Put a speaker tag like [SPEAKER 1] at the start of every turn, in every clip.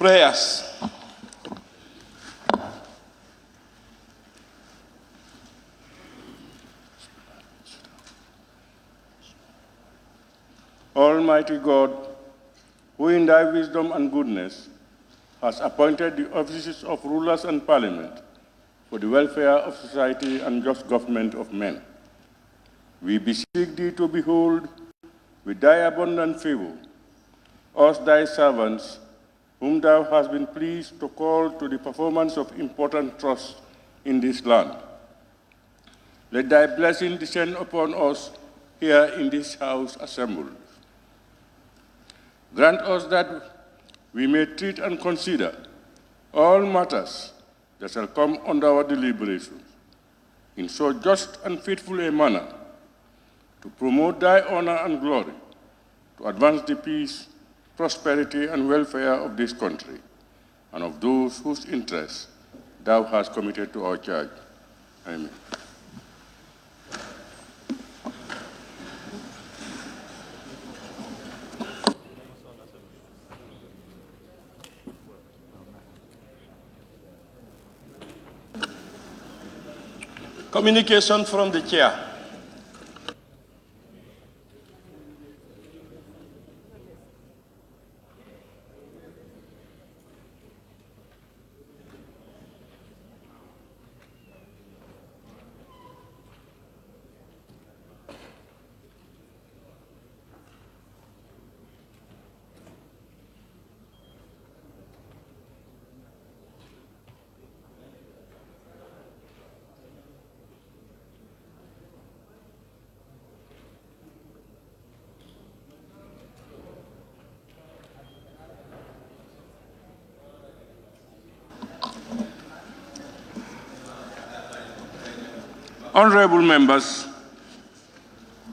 [SPEAKER 1] Prayers. Almighty God, who in thy wisdom and goodness has appointed the offices of rulers and parliament for the welfare of society and just government of men, we beseech thee to behold with thy abundant favor us thy servants, whom thou hast been pleased to call to the performance of important trusts in this land. Let thy blessing descend upon us here in this house assembled. Grant us that we may treat and consider all matters that shall come under our deliberations in so just and faithful a manner to promote thy honor and glory, to advance the peace, prosperity, and welfare of this country and of those whose interests thou hast committed to our charge. Amen. Communication from the chair. Honorable members,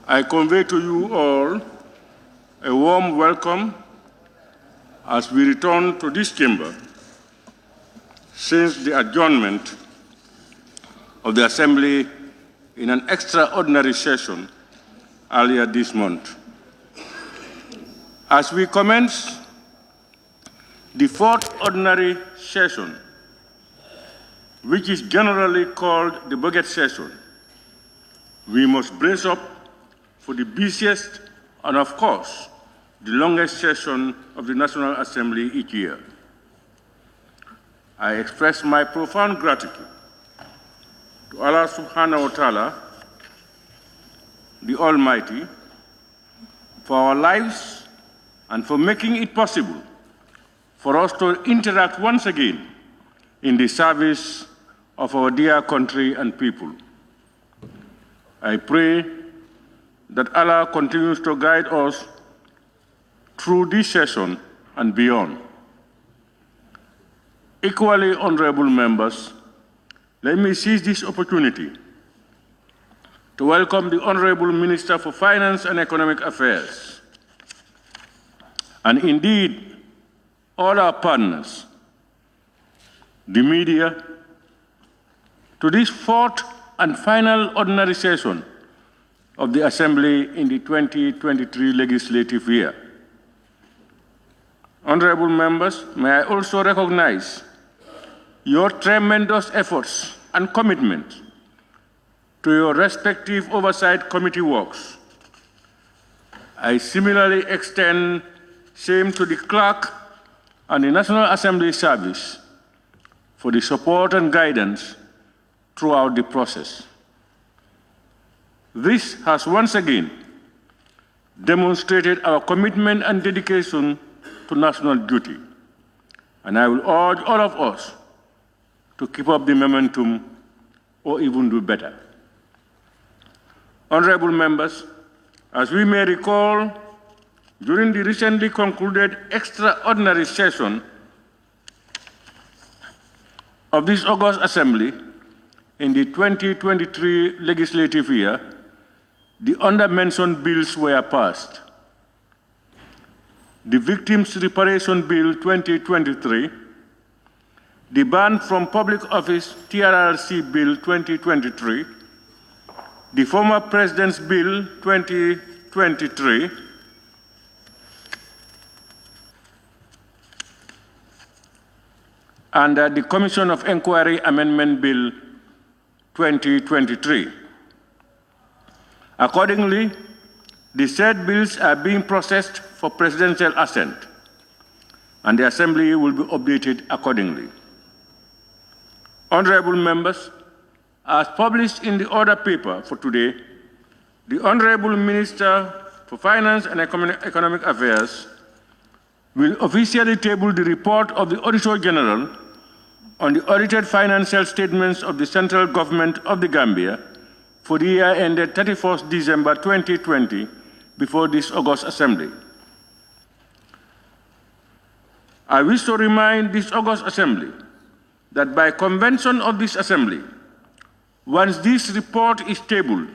[SPEAKER 1] I convey to you all a warm welcome as we return to this chamber since the adjournment of the Assembly in an extraordinary session earlier this month. As we commence the fourth ordinary session, which is generally called the budget session, we must brace up for the busiest and, of course, the longest session of the National Assembly each year. I express my profound gratitude to Allah subhanahu wa ta'ala, the Almighty, for our lives and for making it possible for us to interact once again in the service of our dear country and people. I pray that Allah continues to guide us through this session and beyond. Equally honorable members, let me seize this opportunity to welcome the Honorable Minister for Finance and Economic Affairs, and indeed all our partners, the media, to this fourth and final ordinary session of the Assembly in the 2023 legislative year. Honorable members, may I also recognize your tremendous efforts and commitment to your respective oversight committee works. I similarly extend same to the clerk and the National Assembly Service for the support and guidance throughout the process. This has once again demonstrated our commitment and dedication to national duty, and I will urge all of us to keep up the momentum or even do better. Honorable members, as we may recall, during the recently concluded extraordinary session of this August Assembly, in the 2023 legislative year, the under-mentioned bills were passed. The Victims' Reparation Bill 2023, the Ban from Public Office TRRC Bill 2023, the former President's Bill 2023, under the Commission of Inquiry Amendment Bill 2023. Accordingly, the said bills are being processed for presidential assent, and the Assembly will be updated accordingly. Honorable members, as published in the order paper for today, the Honorable Minister for Finance and Economic Affairs will officially table the report of the Auditor General on the audited financial statements of the central government of the Gambia for the year ended 31st December 2020 before this August Assembly. I wish to remind this August Assembly that by convention of this Assembly, once this report is tabled,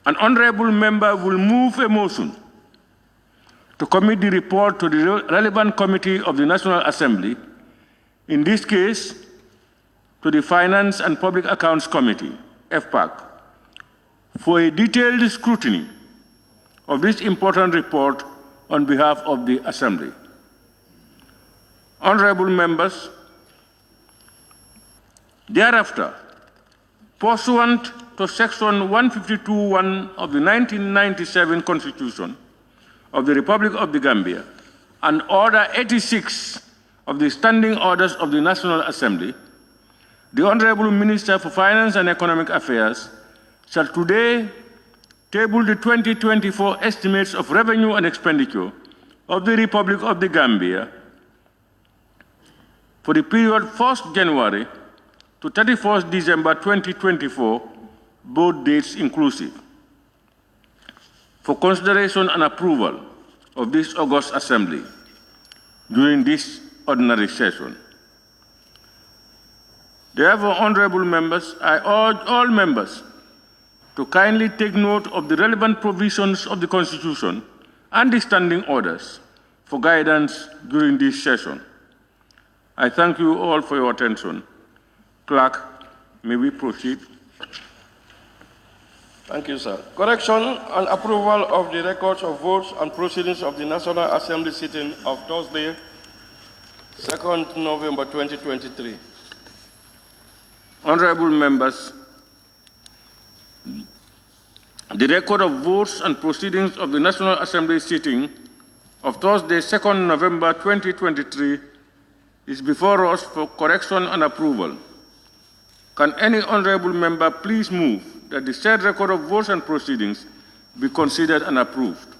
[SPEAKER 1] an honorable member will move a motion to commit the report to the relevant committee of the National Assembly, in this case, to the Finance and Public Accounts Committee, FPAC, for a detailed scrutiny of this important report on behalf of the Assembly. Honorable members, thereafter, pursuant to Section 152(1) of the 1997 Constitution of the Republic of the Gambia and Order 86 of the Standing Orders of the National Assembly, the Honorable Minister for Finance and Economic Affairs shall today table the 2024 estimates of revenue and expenditure of the Republic of the Gambia for the period 1st January to 31st December 2024, both dates inclusive, for consideration and approval of this August Assembly during this ordinary session. Therefore, honorable members, I urge all members to kindly take note of the relevant provisions of the Constitution and the standing orders for guidance during this session. I thank you all for your attention. Clerk, may we proceed?
[SPEAKER 2] Thank you, sir. Correction and approval of the records of votes and proceedings of the National Assembly sitting of Thursday, 2nd November 2023.
[SPEAKER 1] Honorable members, the record of votes and proceedings of the National Assembly sitting of Thursday, 2nd November 2023 is before us for correction and approval. Can any honorable member please move that the said record of votes and proceedings be considered and approved?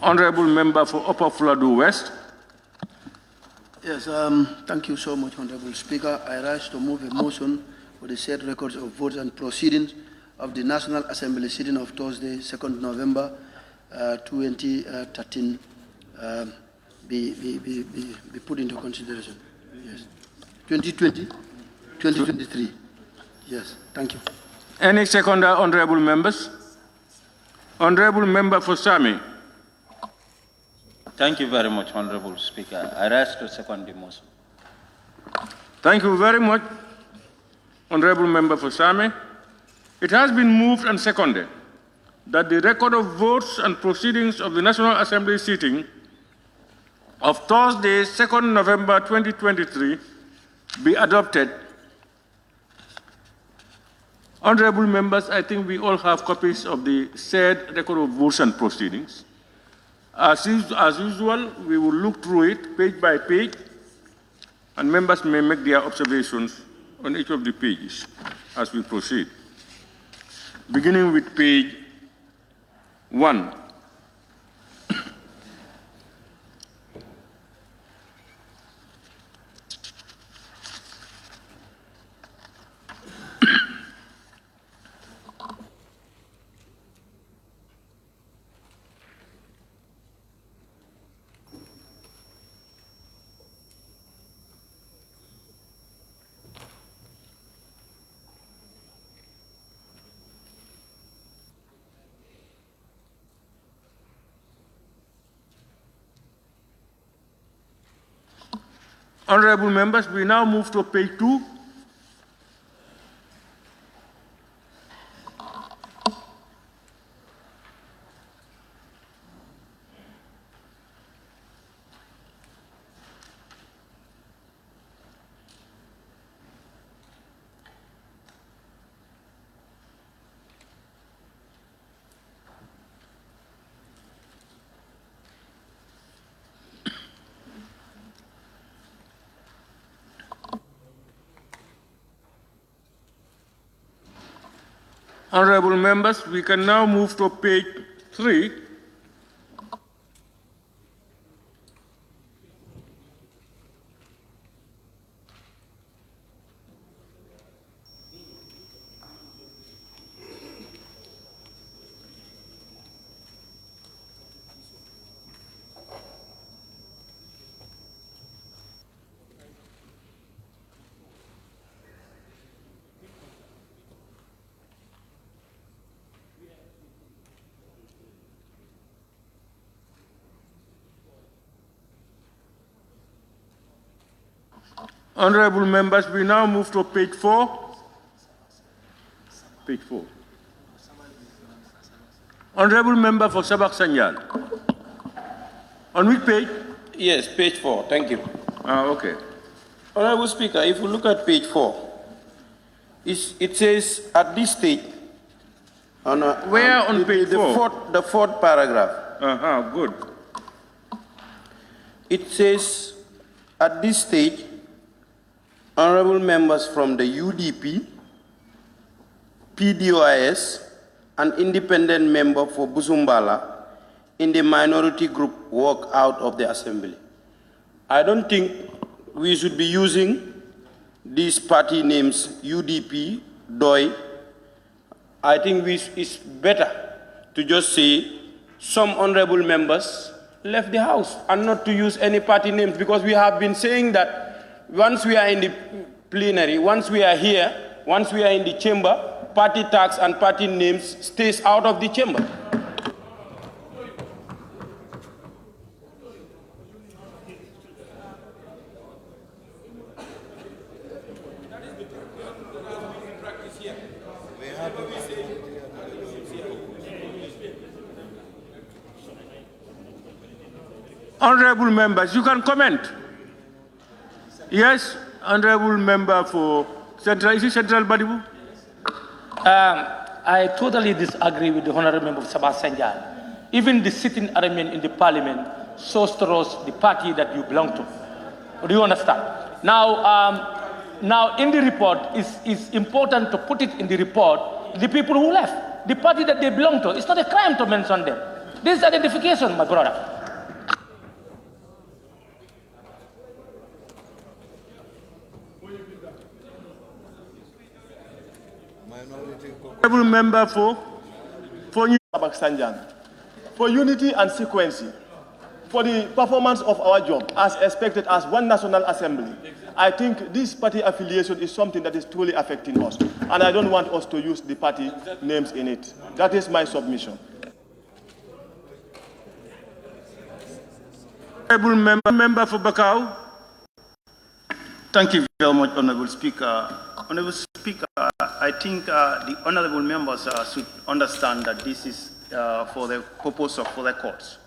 [SPEAKER 1] Honorable member for Upper Fuladu West.
[SPEAKER 3] Yes, thank you so much, Honorable Speaker. I rise to move a motion for the said records of votes and proceedings of the National Assembly sitting of Thursday, 2nd November 2013 be put into consideration. Yes. 2020, 2023. Yes, thank you.
[SPEAKER 1] Any seconder, honorable members? Honorable member for Sami.
[SPEAKER 4] Thank you very much, Honorable Speaker. I rise to second the motion.
[SPEAKER 1] Thank you very much, honorable member for Sami. It has been moved and seconded that the record of votes and proceedings of the National Assembly sitting of Thursday, 2nd November 2023 be adopted. Honorable members, I think we all have copies of the said record of votes and proceedings. As usual, we will look through it page by page, and members may make their observations on each of the pages as we proceed. Beginning with page 1. Honorable members, we now move to page 2. Honorable members, we can now move to page 3. Honorable members, we now move to page 4. Page 4. Honorable member for 𝒂𝒏𝒔. On which page?
[SPEAKER 2] Yes, page 4. Thank you.
[SPEAKER 1] Okay.
[SPEAKER 2] Honorable Speaker, if you look at page 4, it says at this stage,
[SPEAKER 1] Where on page 4?
[SPEAKER 2] The fourth paragraph.
[SPEAKER 1] Good.
[SPEAKER 2] It says, at this stage, honorable members from the UDP, PDOIS, an independent member for Busumbala in the minority group walk out of the assembly. I don't think we should be using these party names UDP, DOI. I think it's better to just say some honorable members left the house and not to use any party names, because we have been saying that once we are in the plenary, once we are here, once we are in the chamber, party tags and party names stays out of the chamber.
[SPEAKER 1] Honorable members, you can comment. Yes, honorable member for Central, is it Central Badibu?
[SPEAKER 5] I totally disagree with the honorable member of 𝒂𝒏𝒔. Even the sitting arrangement in the parliament shows to us the party that you belong to. Do you understand? Now in the report, it's important to put it in the report, the people who left, the party that they belong to. It's not a crime to mention them. This is identification, my brother.
[SPEAKER 1] Honorable member for
[SPEAKER 6] 𝒂𝒏𝒔, for unity and sequence, for the performance of our job as expected as one national assembly. I think this party affiliation is something that is truly affecting us, and I don't want us to use the party names in it. That is my submission.
[SPEAKER 1] honorable member for Bakau.
[SPEAKER 7] Thank you very much, Honorable Speaker. Honorable Speaker, I think the honorable members should understand that this is for the purpose of the courts.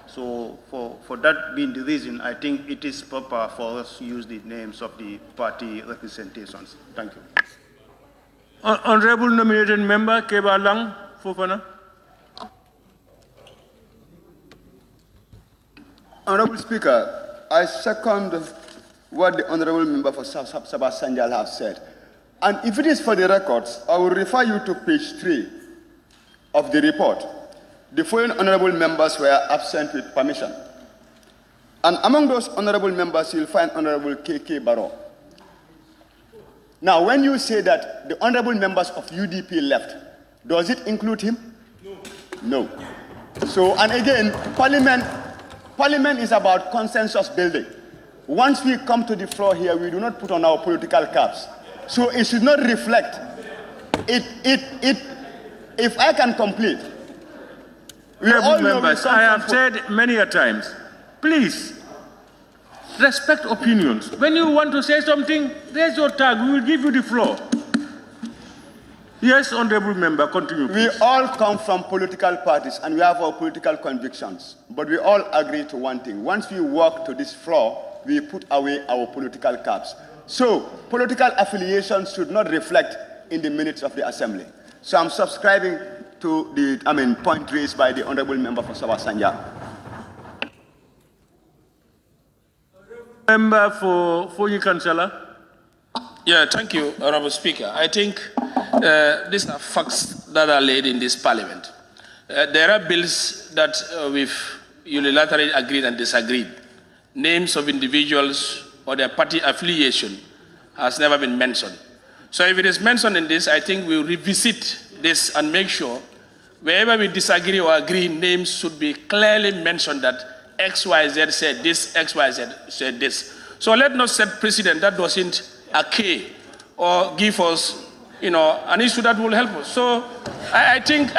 [SPEAKER 7] So for that being the reason, I think it is proper for us to use the names of the party representations. Thank you.
[SPEAKER 1] Honorable nominated member Keba Lang Fofana.
[SPEAKER 8] Honorable Speaker, I second what the honorable member for 𝒂𝒏𝒔 has said. And if it is for the records, I will refer you to page 3 of the report. The following honorable members were absent with permission. And among those honorable members, you'll find Honorable 𝒘𝒘𝒘. Now, when you say that the honorable members of UDP left, does it include him? No. So, and again, Parliament is about consensus building. Once we come to the floor here, we do not put on our political caps. So it should not reflect. If I can complete.
[SPEAKER 1] Members, I have said many a times, please respect opinions. When you want to say something, raise your tag. We will give you the floor. Yes, honorable member, continue.
[SPEAKER 8] We all come from political parties and we have our political convictions. But we all agree to one thing. Once we walk to this floor, we put away our political caps. So, political affiliations should not reflect in the minutes of the assembly. So I'm subscribing to the point raised by the honorable member for 𝒂𝒏𝒔.
[SPEAKER 1] Member for your councillor.
[SPEAKER 9] Yeah, thank you, Honorable Speaker. I think these are facts that are laid in this parliament. There are bills that we've unilaterally agreed and disagreed. Names of individuals or their party affiliation has never been mentioned. So if it is mentioned in this, I think we'll revisit this and make sure wherever we disagree or agree, names should be clearly mentioned that XYZ said this, XYZ said this. So let not set precedent that doesn't occur or give us, an issue that will help us. So I think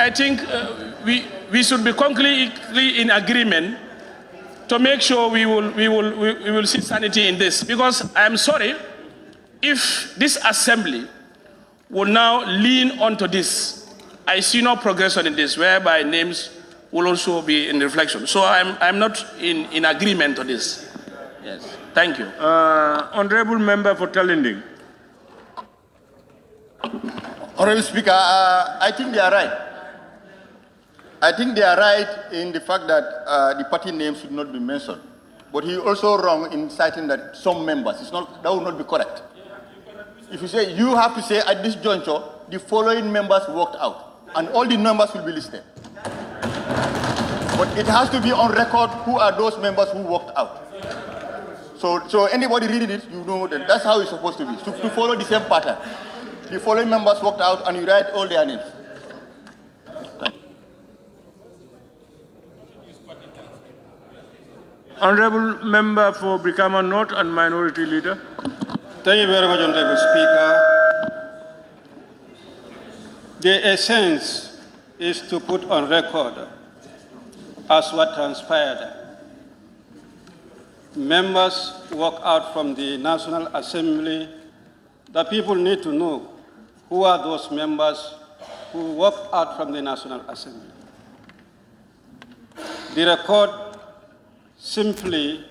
[SPEAKER 9] we should be completely in agreement to make sure we will see sanity in this. Because I am sorry if this assembly will now lean onto this. I see no progression in this, whereby names will also be in reflection. So I'm not in agreement on this. Yes. Thank you.
[SPEAKER 1] Honorable Member for Talending.
[SPEAKER 8] Honorable Speaker, I think they are right. I think they are right in the fact that the party name should not be mentioned. But he also wrong in citing that some members. That would not be correct. If you say, you have to say at this juncture, the following members walked out, and all the members will be listed. But it has to be on record who are those members who walked out. So anybody reading it, you know that that's how it's supposed to be, to follow the same pattern. The following members walked out and you write all their names.
[SPEAKER 1] Honorable Member for Brikama North and Minority Leader.
[SPEAKER 10] Thank you very much, Honorable Speaker. The essence is to put on record as what transpired. Members walk out from the National Assembly. The people need to know who are those members who walked out from the National Assembly. The record simply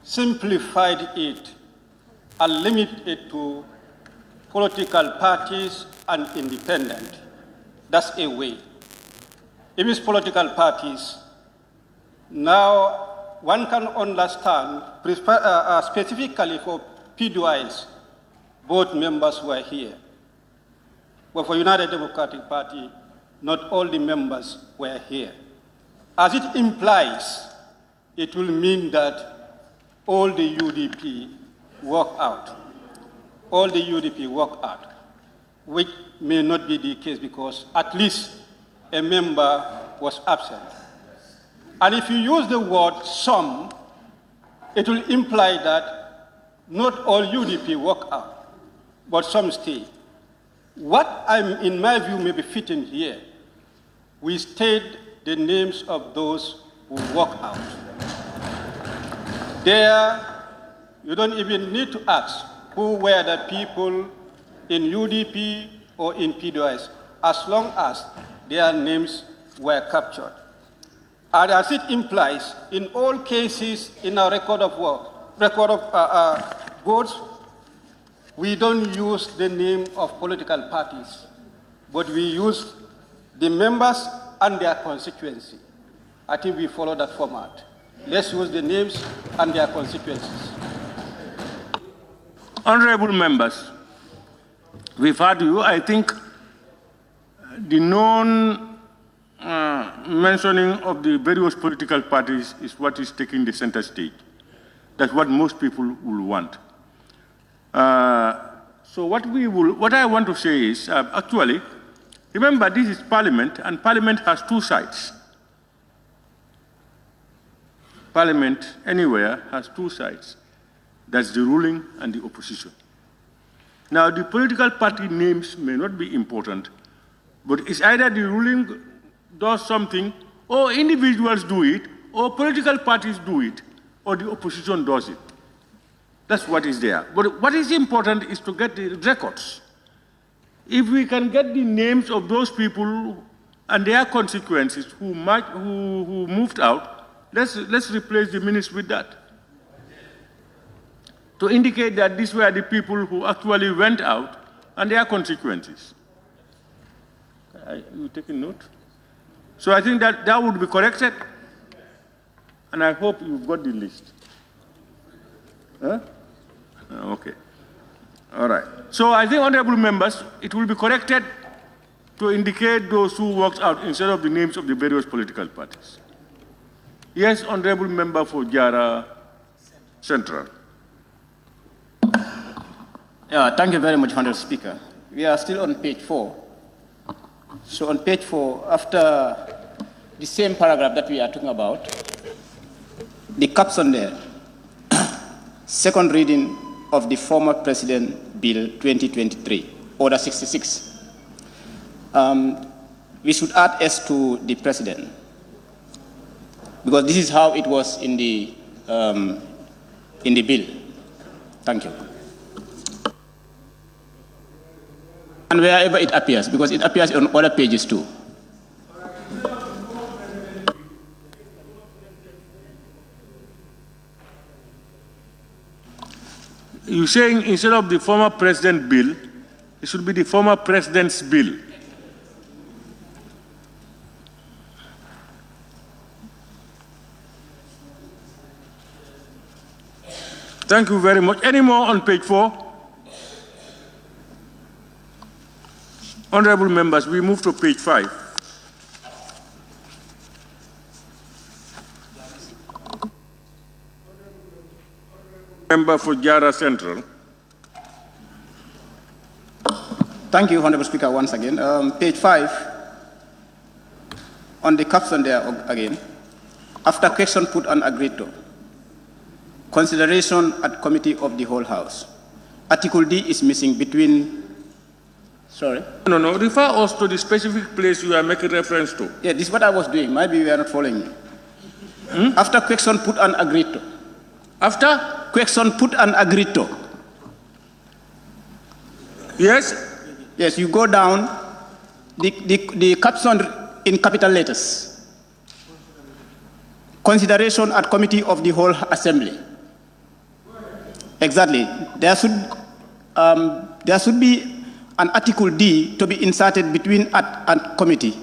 [SPEAKER 10] simplified it and limited it to political parties and independent. That's a way. If it's political parties, now one can understand specifically for PDIs, both members were here. But for United Democratic Party, not all the members were here. As it implies, it will mean that all the UDP walk out. All the UDP walk out, which may not be the case because at least a member was absent. And if you use the word some, it will imply that not all UDP walk out, but some stay. What in my view may be fitting here, we state the names of those who walk out. There, you don't even need to ask who were the people in UDP or in PDOS, as long as their names were captured. And as it implies, in all cases in our record of votes, we don't use the name of political parties, but we use the members and their constituency. I think we follow that format. Let's use the names and their constituencies.
[SPEAKER 1] Honorable members, we've heard you. I think the mentioning of the various political parties is what is taking the center stage. That's what most people will want. So what I want to say is, actually, remember this is Parliament, and Parliament has two sides. Parliament anywhere has two sides. That's the ruling and the opposition. Now, the political party names may not be important, but it's either the ruling does something, or individuals do it, or political parties do it, or the opposition does it. That's what is there. But what is important is to get the records. If we can get the names of those people and their consequences who moved out, let's replace the minutes with that. To indicate that these were the people who actually went out and their consequences. You taking note? So I think that would be corrected, and I hope you've got the list. Huh? Okay. All right. So I think, honorable members, it will be corrected to indicate those who walked out instead of the names of the various political parties. Yes, Honorable Member for Jara Central.
[SPEAKER 11] Yeah, thank you very much, Honorable Speaker. We are still on page 4. So on page 4, after the same paragraph that we are talking about, the caption there, second reading of the former President Bill 2023, Order 66. We should add S to the President, because this is how it was in the bill. Thank you. And wherever it appears, because it appears on other pages too.
[SPEAKER 1] You're saying instead of the former President Bill, it should be the former President's Bill. Thank you very much. Any more on page 4? Honorable members, we move to page 5. Member for Jara Central.
[SPEAKER 11] Thank you, Honorable Speaker, once again. Page 5, on the caption there again, after question put and agreed to, consideration at committee of the whole House. Article D is missing between, sorry?
[SPEAKER 1] No, refer us to the specific place you are making reference to.
[SPEAKER 11] Yeah, this is what I was doing. Maybe we are not following me. After question put and agreed to.
[SPEAKER 1] After?
[SPEAKER 11] Question put and agreed to.
[SPEAKER 1] Yes?
[SPEAKER 11] Yes, you go down, the caption in capital letters. Consideration at committee of the whole assembly. Exactly. There should be an article D to be inserted between at and committee.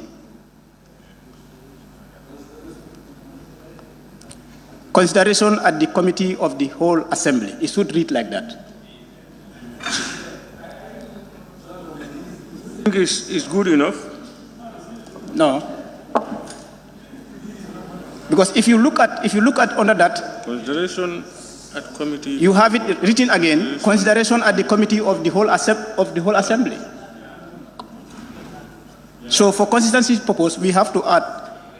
[SPEAKER 11] Consideration at the committee of the whole assembly. It should read like that.
[SPEAKER 1] I think it's good enough.
[SPEAKER 11] No. Because if you look at under that,
[SPEAKER 1] consideration at committee,
[SPEAKER 11] you have it written again. Consideration at the committee of the whole assembly. So for consistency purpose, we have to add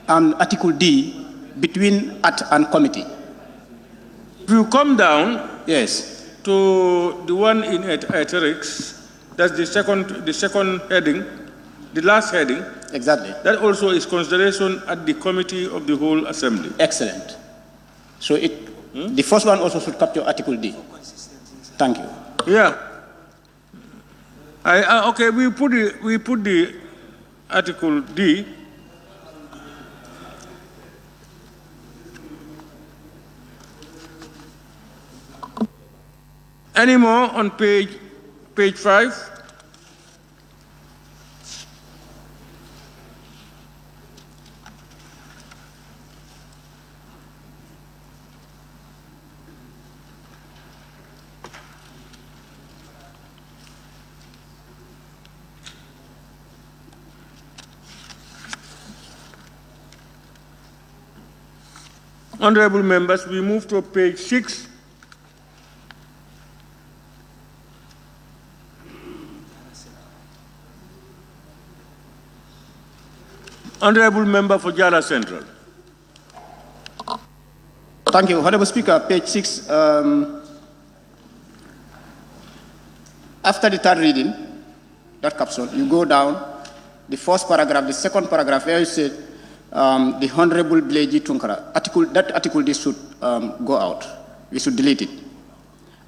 [SPEAKER 11] article D between at and committee.
[SPEAKER 1] If you come down,
[SPEAKER 11] yes,
[SPEAKER 1] to the one in italics, that's the second heading, the last heading.
[SPEAKER 11] Exactly.
[SPEAKER 1] That also is consideration at the committee of the whole assembly.
[SPEAKER 11] Excellent. So the first one also should capture article D. Thank you.
[SPEAKER 1] Yeah. Okay, we put the article D. Any more on page 5? Honorable members, we move to page 6. Honorable Member for Jara Central.
[SPEAKER 11] Thank you, Honorable Speaker. Page 6. After the third reading, that caption, you go down, the first paragraph, the second paragraph, where you said the Honorable 𝒂𝒄𝒄𝒏𝒆𝒍, that article this should go out. We should delete it.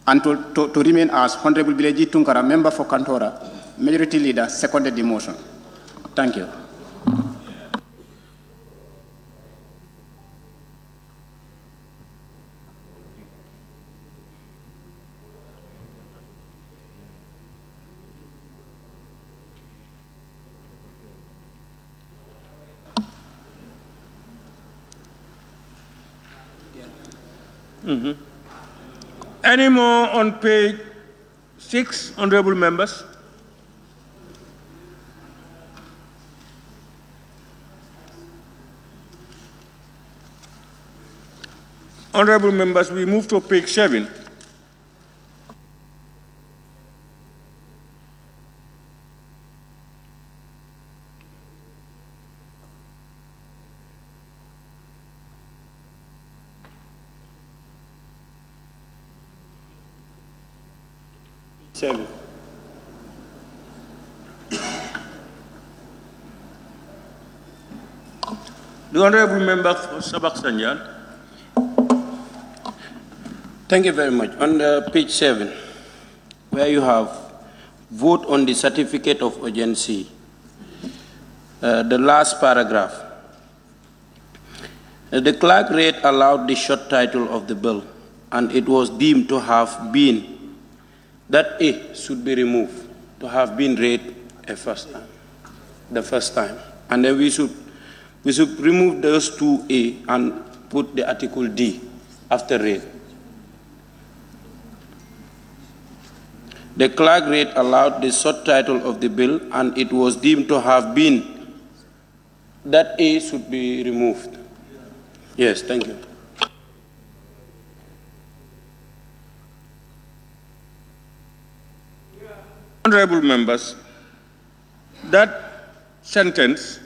[SPEAKER 11] And to remain as Honorable 𝒂𝒂𝒏𝒆𝒍, Member for Kantora, Majority Leader, seconded the motion. Thank you.
[SPEAKER 1] Any more on page 6, honorable members? Honorable members, we move to page 7. The Honorable Member for 𝒂𝒏𝒔.
[SPEAKER 2] Thank you very much. On page 7, where you have vote on the certificate of urgency, the last paragraph, the clerk read aloud the short title of the bill, and it was deemed to have been that A should be removed, to have been read the first time. And then we should remove those two A and put the article D after read. The clerk read aloud the short title of the bill, and it was deemed to have been that A should be removed. Yes, thank you.
[SPEAKER 1] Honorable members, that sentence,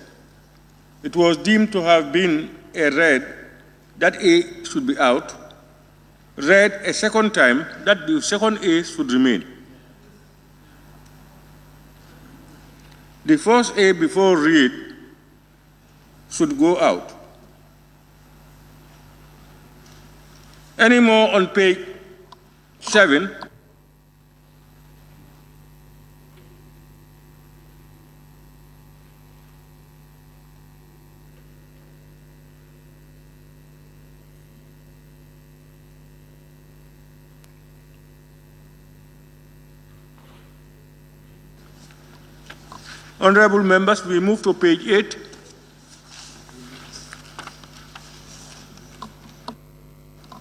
[SPEAKER 1] it was deemed to have been read that A should be out, read a second time that the second A should remain. The first A before read should go out. Any more on page 7? Honorable members, we move to page 8.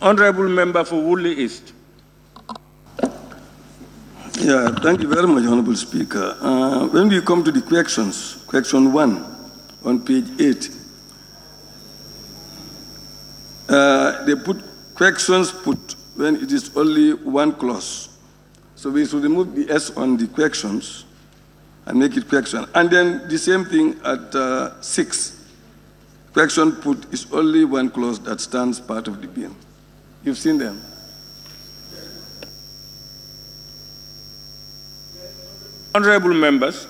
[SPEAKER 1] Honorable Member for Woodley East.
[SPEAKER 12] Yeah, thank you very much, Honorable Speaker. When we come to the questions, question 1 on page 8, they put questions put when it is only one clause. So we should remove the S on the questions and make it question. And then the same thing at 6. Question put is only one clause that stands part of the bill. You've seen them.
[SPEAKER 1] Honorable members,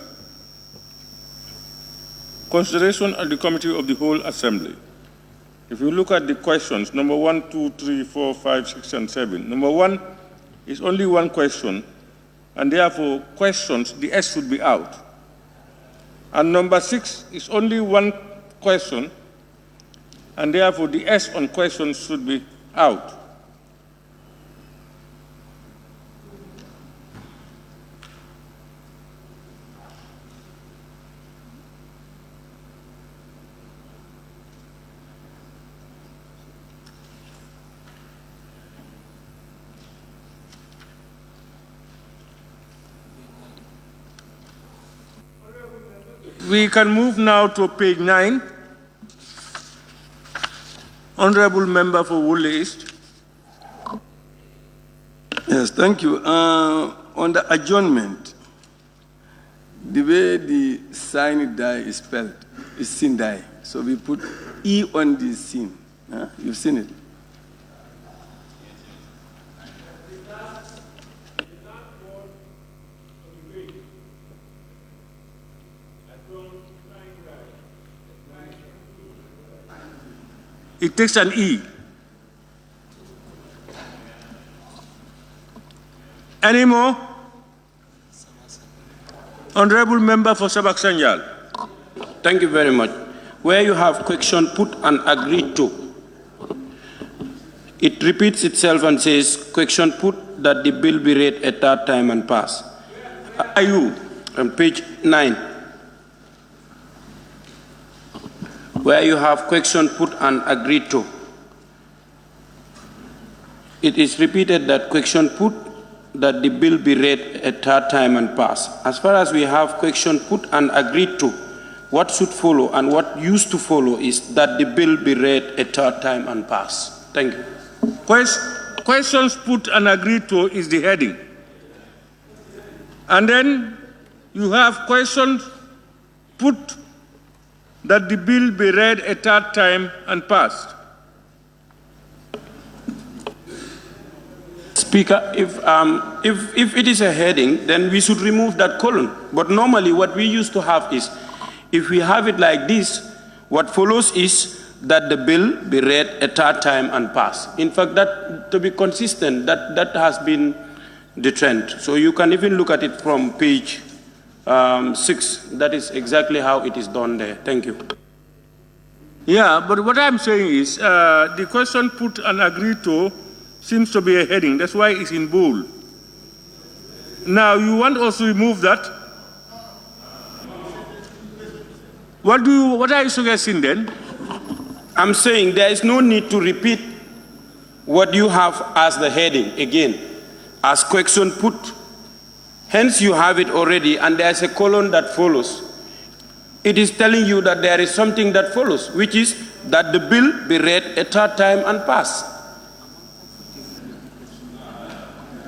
[SPEAKER 1] consideration at the Committee of the Whole Assembly. If you look at the questions, number 1, 2, 3, 4, 5, 6, and 7. Number 1 is only one question, and therefore questions, the S should be out. And number 6 is only one question, and therefore the S on questions should be out. We can move now to page 9. Honorable Member for Woodley East.
[SPEAKER 12] Yes, thank you. On the adjournment, the way the sign die is spelled is sin die. So we put E on the sin. You've seen it.
[SPEAKER 1] It takes an E. Any more? Honorable Member for 𝒂𝒏𝒔.
[SPEAKER 2] Thank you very much. Where you have question put and agreed to, it repeats itself and says, question put that the bill be read a third time and pass. Are you on page 9? Where you have question put and agreed to, it is repeated that question put that the bill be read a third time and pass. As far as we have question put and agreed to, what should follow and what used to follow is that the bill be read a third time and pass. Thank you.
[SPEAKER 1] Questions put and agreed to is the heading. And then you have questions put that the bill be read a third time and passed.
[SPEAKER 2] Speaker, if it is a heading, then we should remove that column. But normally what we used to have is, if we have it like this, what follows is that the bill be read a third time and pass. In fact, that, to be consistent, that has been the trend. So you can even look at it from page 6. That is exactly how it is done there. Thank you.
[SPEAKER 1] Yeah, but what I'm saying is the question put and agreed to seems to be a heading. That's why it's in bold. Now, you want us to remove that? What are you suggesting then?
[SPEAKER 2] I'm saying there is no need to repeat what you have as the heading again, as question put. Hence, you have it already, and there's a column that follows. It is telling you that there is something that follows, which is that the bill be read a third time and pass.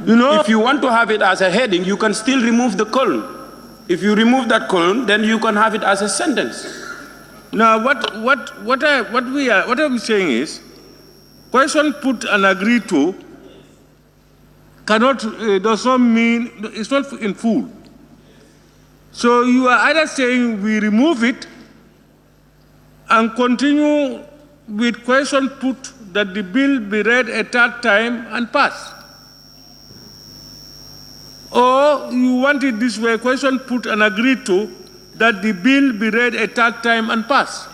[SPEAKER 2] You know, if you want to have it as a heading, you can still remove the column. If you remove that column, then you can have it as a sentence.
[SPEAKER 1] Now, what I'm saying is, question put and agreed to does not mean, it's not in full. So you are either saying we remove it and continue with question put that the bill be read a third time and pass. Or you want it this way, question put and agreed to that the bill be read a third time and pass.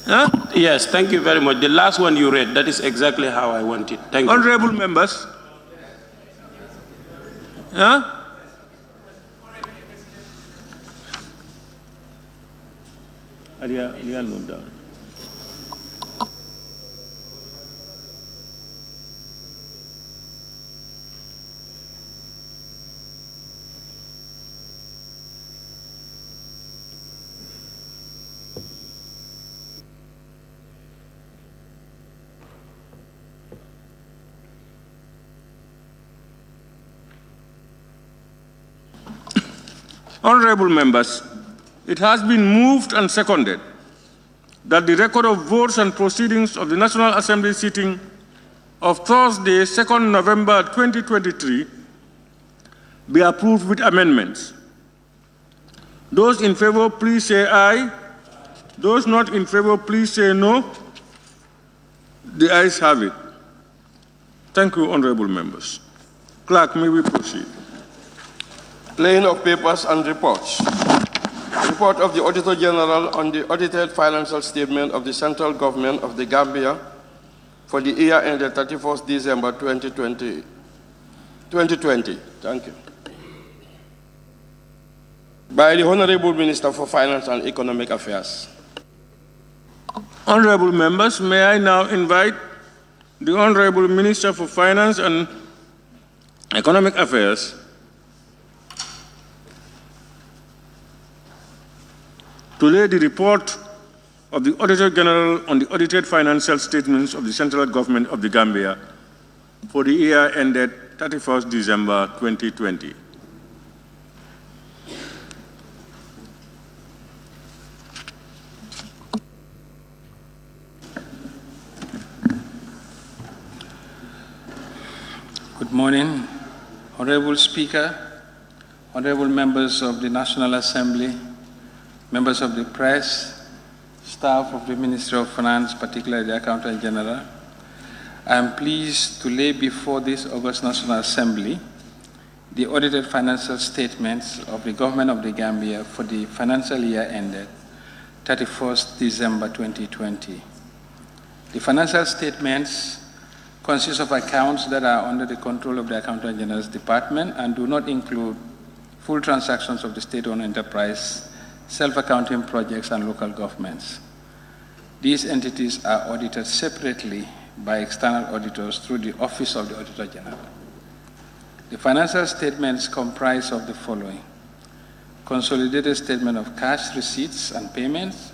[SPEAKER 1] Huh?
[SPEAKER 2] Yes, thank you very much. The last one you read, that is exactly how I want it. Thank you.
[SPEAKER 1] Honorable members. Huh? Honorable members, it has been moved and seconded that the record of votes and proceedings of the National Assembly sitting of Thursday, 2nd November 2023 be approved with amendments. Those in favor, please say aye. Those not in favor, please say no. The ayes have it. Thank you, honorable members. Clerk, may we proceed?
[SPEAKER 13] Laying of papers and reports. Report of the Auditor General on the audited financial statement of the central government of the Gambia for the year ended 31st December 2020. Thank you. By the Honorable Minister for Finance and Economic Affairs.
[SPEAKER 1] Honorable members, may I now invite the Honorable Minister for Finance and Economic Affairs to lay the report of the Auditor General on the audited financial statements of the central government of the Gambia for the year ended 31st December 2020.
[SPEAKER 14] Good morning, Honorable Speaker, Honorable members of the National Assembly, members of the press, staff of the Ministry of Finance, particularly the Accountant General. I am pleased to lay before this August National Assembly the audited financial statements of the Government of the Gambia for the financial year ended 31st December 2020. The financial statements consist of accounts that are under the control of the Accountant General's Department and do not include full transactions of the state-owned enterprise, self-accounting projects, and local governments. These entities are audited separately by external auditors through the Office of the Auditor General. The financial statements comprise of the following: consolidated statement of cash receipts and payments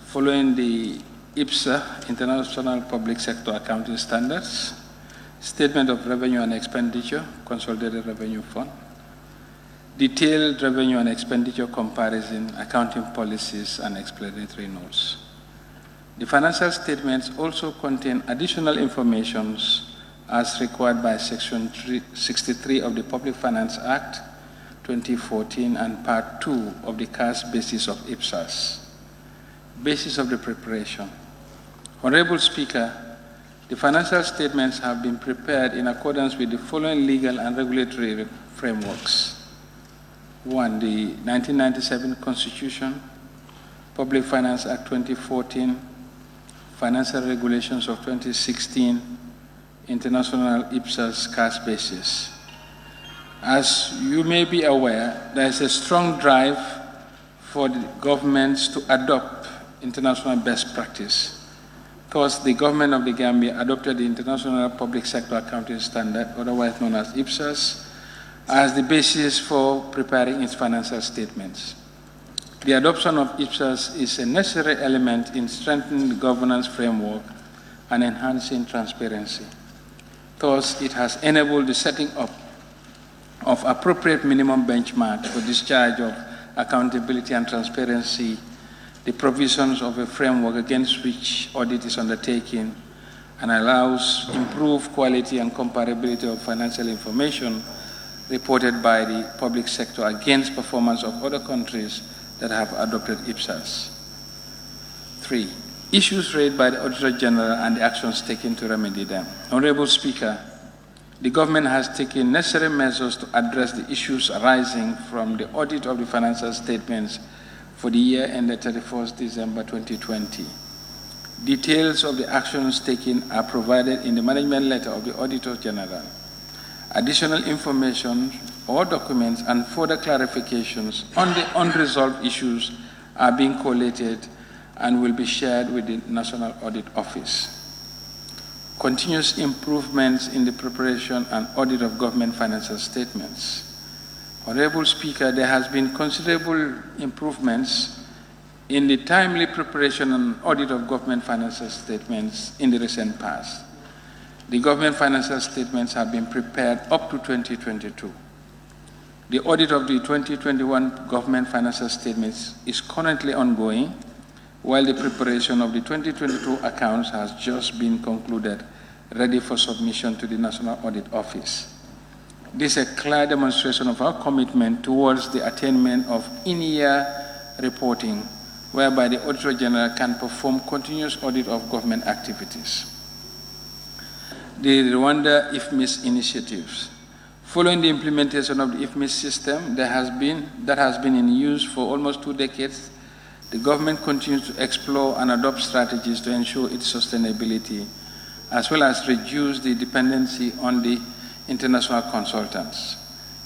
[SPEAKER 14] following the IPSA, International Public Sector Accounting Standards, Statement of Revenue and Expenditure, Consolidated Revenue Fund, Detailed Revenue and Expenditure Comparison, Accounting Policies, and Explanatory Notes. The financial statements also contain additional information as required by Section 63 of the Public Finance Act 2014 and Part 2 of the cash basis of IPSAS. Basis of the preparation. Honorable Speaker, the financial statements have been prepared in accordance with the following legal and regulatory frameworks. 1. The 1997 Constitution, Public Finance Act 2014, Financial Regulations of 2016, International IPSAS cash basis. As you may be aware, there is a strong drive for the governments to adopt international best practice. Thus, the government of the Gambia adopted the International Public Sector Accounting Standard, otherwise known as IPSAS, as the basis for preparing its financial statements. The adoption of IPSAS is a necessary element in strengthening the governance framework and enhancing transparency. Thus, it has enabled the setting up of appropriate minimum benchmarks for discharge of accountability and transparency, the provisions of a framework against which audit is undertaken, and allows improved quality and comparability of financial information reported by the public sector against performance of other countries that have adopted IPSAS. 3. Issues raised by the Auditor General and the actions taken to remedy them. Honorable Speaker, the government has taken necessary measures to address the issues arising from the audit of the financial statements for the year ended 31st December 2020. Details of the actions taken are provided in the management letter of the Auditor General. Additional information or documents and further clarifications on the unresolved issues are being collated and will be shared with the National Audit Office. Continuous improvements in the preparation and audit of government financial statements. Honorable Speaker, there has been considerable improvements in the timely preparation and audit of government financial statements in the recent past. The government financial statements have been prepared up to 2022. The audit of the 2021 government financial statements is currently ongoing, while the preparation of the 2022 accounts has just been concluded, ready for submission to the National Audit Office. This is a clear demonstration of our commitment towards the attainment of in-year reporting, whereby the Auditor General can perform continuous audit of government activities. The Rwanda IFMIS initiatives. Following the implementation of the IFMIS system that has been in use for almost 2 decades, the government continues to explore and adopt strategies to ensure its sustainability, as well as reduce the dependency on the international consultants.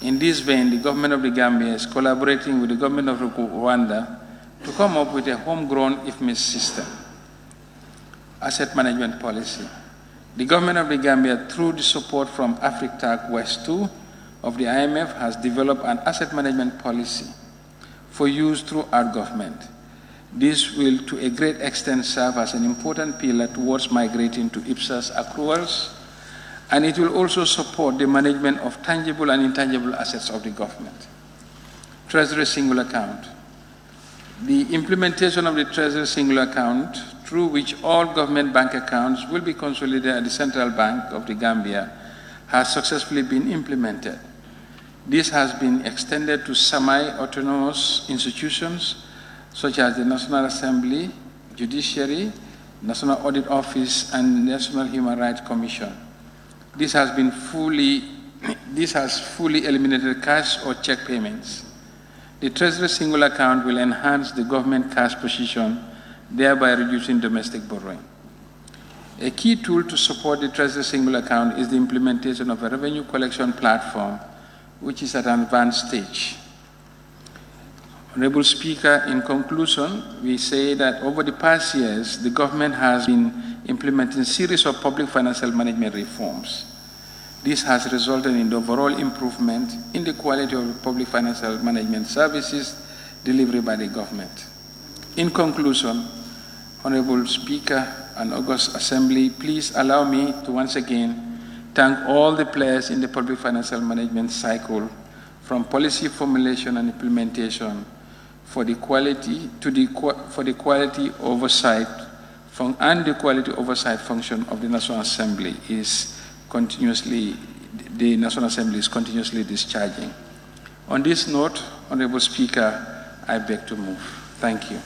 [SPEAKER 14] In this vein, the government of the Gambia is collaborating with the government of Rwanda to come up with a homegrown IFMIS system. Asset management policy. The government of the Gambia, through the support from AFRICTAC West 2 of the IMF, has developed an asset management policy for use throughout government. This will, to a great extent, serve as an important pillar towards migrating to IPSAS accruals, and it will also support the management of tangible and intangible assets of the government. Treasury single account. The implementation of the Treasury single account, through which all government bank accounts will be consolidated at the Central Bank of the Gambia, has successfully been implemented. This has been extended to semi-autonomous institutions such as the National Assembly, Judiciary, National Audit Office, and National Human Rights Commission. This has fully eliminated cash or check payments. The Treasury single account will enhance the government cash position, thereby reducing domestic borrowing. A key tool to support the Treasury single account is the implementation of a revenue collection platform, which is at an advanced stage. Honorable Speaker, in conclusion, we say that over the past years, the government has been implementing a series of public financial management reforms. This has resulted in the overall improvement in the quality of the public financial management services delivered by the government. In conclusion, Honorable Speaker and August Assembly, please allow me to once again thank all the players in the public financial management cycle, from policy formulation and implementation, for the quality oversight and the quality oversight function of the National Assembly is continuously discharging. On this note, Honorable Speaker, I beg to move. Thank you.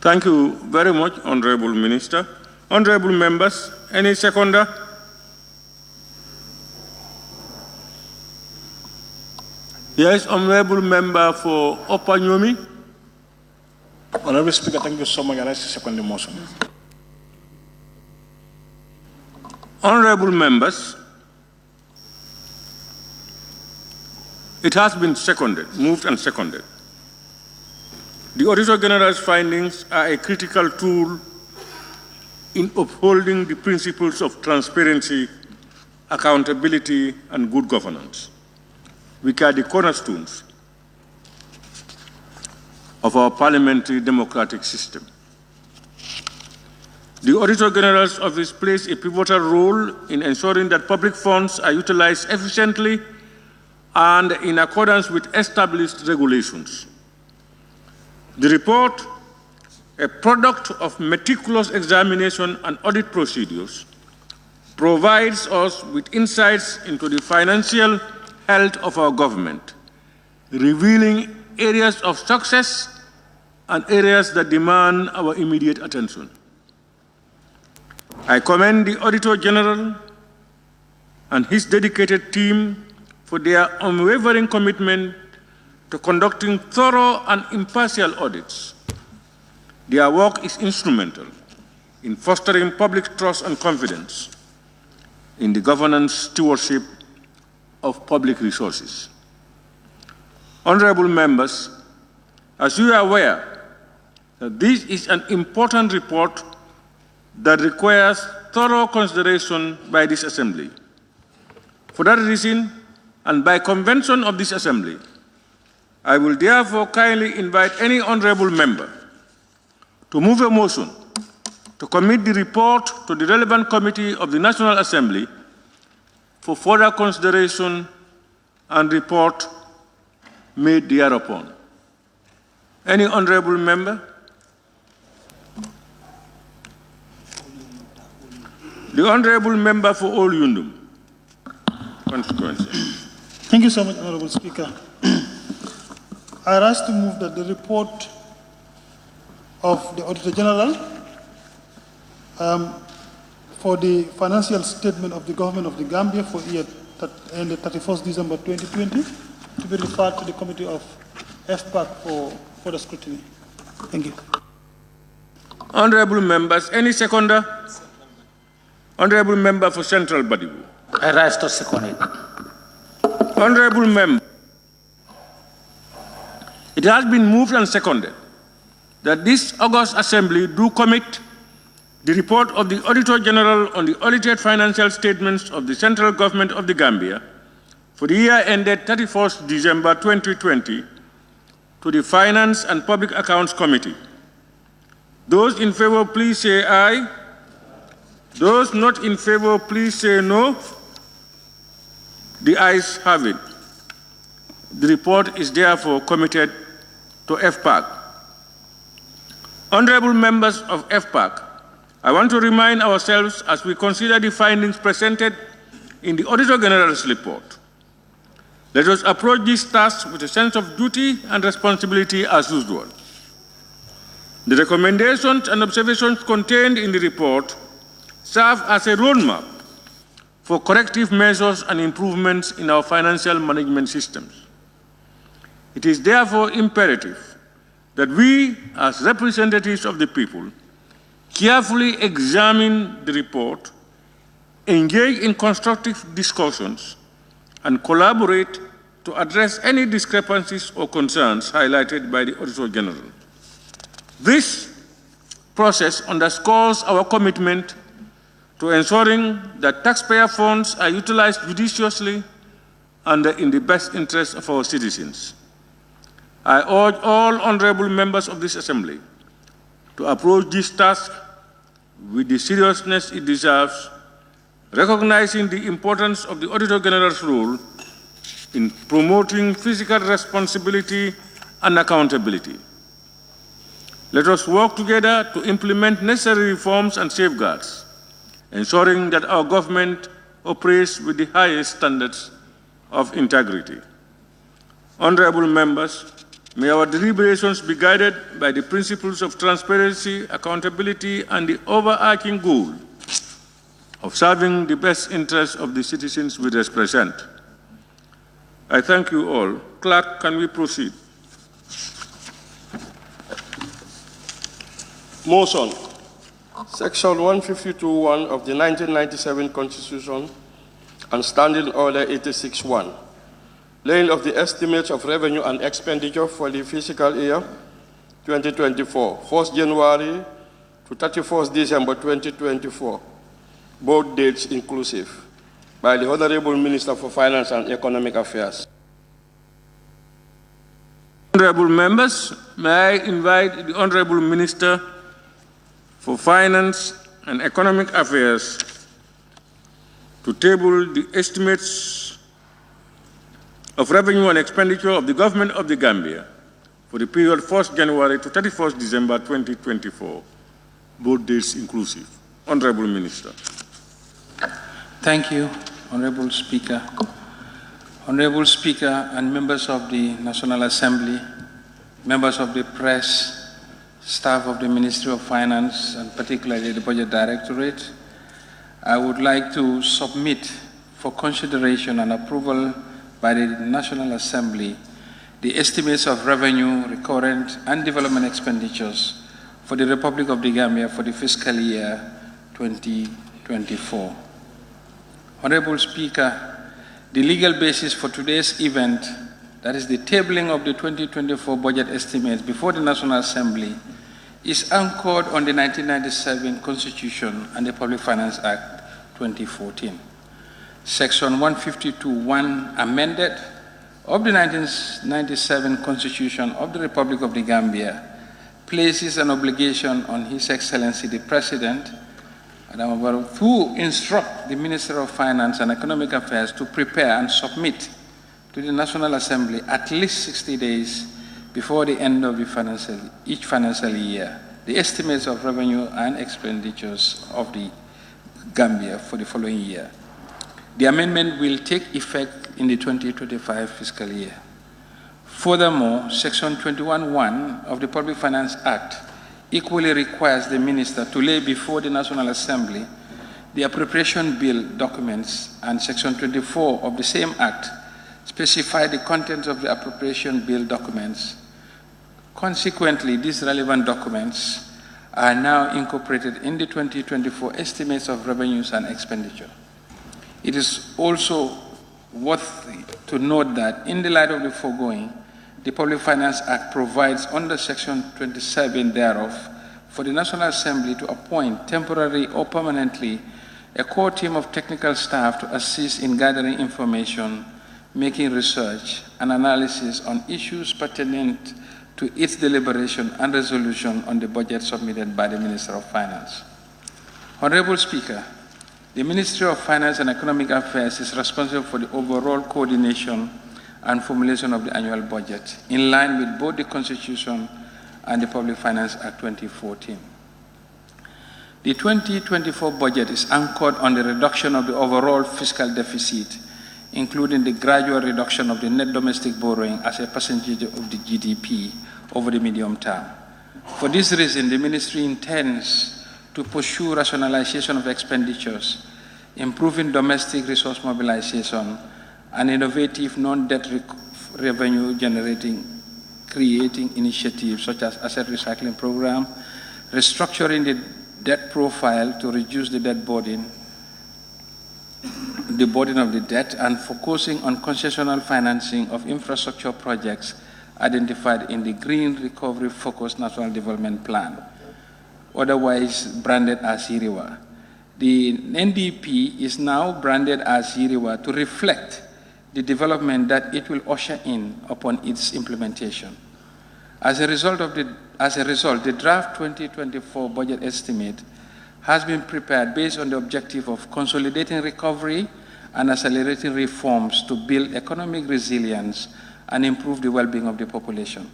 [SPEAKER 1] Thank you very much, Honorable Minister. Honorable members, any seconder? Yes, Honorable Member for Upper Nyomi.
[SPEAKER 15] Honorable Speaker, thank you so much. I second the motion.
[SPEAKER 1] Honorable members, it has been seconded, moved and seconded. The Auditor General's findings are a critical tool in upholding the principles of transparency, accountability, and good governance, which are the cornerstones of our parliamentary democratic system. The Auditor General's office plays a pivotal role in ensuring that public funds are utilized efficiently and in accordance with established regulations. The report, a product of meticulous examination and audit procedures, provides us with insights into the financial health of our government, revealing areas of success and areas that demand our immediate attention. I commend the Auditor General and his dedicated team for their unwavering commitment to conducting thorough and impartial audits. Their work is instrumental in fostering public trust and confidence in the governance stewardship of public resources. Honorable members, as you are aware, this is an important report that requires thorough consideration by this Assembly. For that reason, and by convention of this Assembly, I will therefore kindly invite any honorable member to move a motion to commit the report to the relevant committee of the National Assembly for further consideration and report made thereupon. Any honorable member? The honorable member for All Yundum constituency.
[SPEAKER 16] Thank you so much, Honorable Speaker. I rise to move that the report of the Auditor General for the financial statement of the government of the Gambia for year ended 31st December 2020 to be referred to the Committee of FPAC for further scrutiny. Thank you.
[SPEAKER 1] Honorable members, any seconder? Honorable member for Central Badibu.
[SPEAKER 5] I rise to second it.
[SPEAKER 1] Honorable member, it has been moved and seconded that this August Assembly do commit the report of the Auditor General on the audited financial statements of the Central Government of the Gambia for the year ended 31st December 2020 to the Finance and Public Accounts Committee. Those in favor, please say aye. Those not in favor, please say no. The ayes have it. The report is therefore committed to FPAC. Honorable members of FPAC, I want to remind ourselves as we consider the findings presented in the Auditor General's report. Let us approach this task with a sense of duty and responsibility as usual. The recommendations and observations contained in the report serve as a roadmap for corrective measures and improvements in our financial management systems. It is therefore imperative that we, as representatives of the people, carefully examine the report, engage in constructive discussions, and collaborate to address any discrepancies or concerns highlighted by the Auditor General. This process underscores our commitment to ensuring that taxpayer funds are utilized judiciously and in the best interest of our citizens. I urge all honorable members of this Assembly to approach this task with the seriousness it deserves, recognizing the importance of the Auditor General's role in promoting fiscal responsibility and accountability. Let us work together to implement necessary reforms and safeguards, ensuring that our government operates with the highest standards of integrity. Honorable members, may our deliberations be guided by the principles of transparency, accountability, and the overarching goal of serving the best interests of the citizens we represent. I thank you all. Clerk, can we proceed?
[SPEAKER 13] Motion. Section 152(1) of the 1997 Constitution and Standing Order 86(1), laying of the estimates of revenue and expenditure for the fiscal year 2024, 1st January to 31st December 2024, both dates inclusive, by the Honorable Minister for Finance and Economic Affairs.
[SPEAKER 1] Honorable members, may I invite the Honorable Minister for Finance and Economic Affairs to table the estimates of revenue and expenditure of the Government of the Gambia for the period 1st January to 31st December 2024, both dates inclusive. Honorable Minister.
[SPEAKER 14] Thank you, Honorable Speaker. Honorable Speaker and members of the National Assembly, members of the press, staff of the Ministry of Finance, and particularly the Budget Directorate, I would like to submit for consideration and approval by the National Assembly the estimates of revenue, recurrent, and development expenditures for the Republic of the Gambia for the fiscal year 2024. Honorable Speaker, the legal basis for today's event, that is the tabling of the 2024 budget estimates before the National Assembly, is anchored on the 1997 Constitution and the Public Finance Act 2014. Section 152(1) amended of the 1997 Constitution of the Republic of the Gambia places an obligation on His Excellency the President to instruct the Minister of Finance and Economic Affairs to prepare and submit to the National Assembly at least 60 days before the end of each financial year the estimates of revenue and expenditures of the Gambia for the following year. The amendment will take effect in the 2025 fiscal year. Furthermore, Section 21(1) of the Public Finance Act equally requires the Minister to lay before the National Assembly the appropriation bill documents, and Section 24 of the same Act specify the content of the appropriation bill documents. Consequently, these relevant documents are now incorporated in the 2024 estimates of revenues and expenditure. It is also worth to note that in the light of the foregoing, the Public Finance Act provides under Section 27 thereof for the National Assembly to appoint temporarily or permanently a core team of technical staff to assist in gathering information, making research and analysis on issues pertinent to its deliberation and resolution on the budget submitted by the Minister of Finance. Honorable Speaker, the Ministry of Finance and Economic Affairs is responsible for the overall coordination and formulation of the annual budget, in line with both the Constitution and the Public Finance Act 2014. The 2024 budget is anchored on the reduction of the overall fiscal deficit, including the gradual reduction of the net domestic borrowing as a percentage of the GDP over the medium term. For this reason, the Ministry intends to pursue rationalization of expenditures, improving domestic resource mobilization, and innovative non-debt revenue creating initiatives such as asset recycling program, restructuring the debt profile to reduce the burden of the debt, and focusing on concessional financing of infrastructure projects identified in the Green Recovery Focused National Development Plan. otherwise branded as Yiriwa. The NDP is now branded as Yiriwa to reflect the development that it will usher in upon its implementation. As a result, the draft 2024 budget estimate has been prepared based on the objective of consolidating recovery and accelerating reforms to build economic resilience and improve the well-being of the population.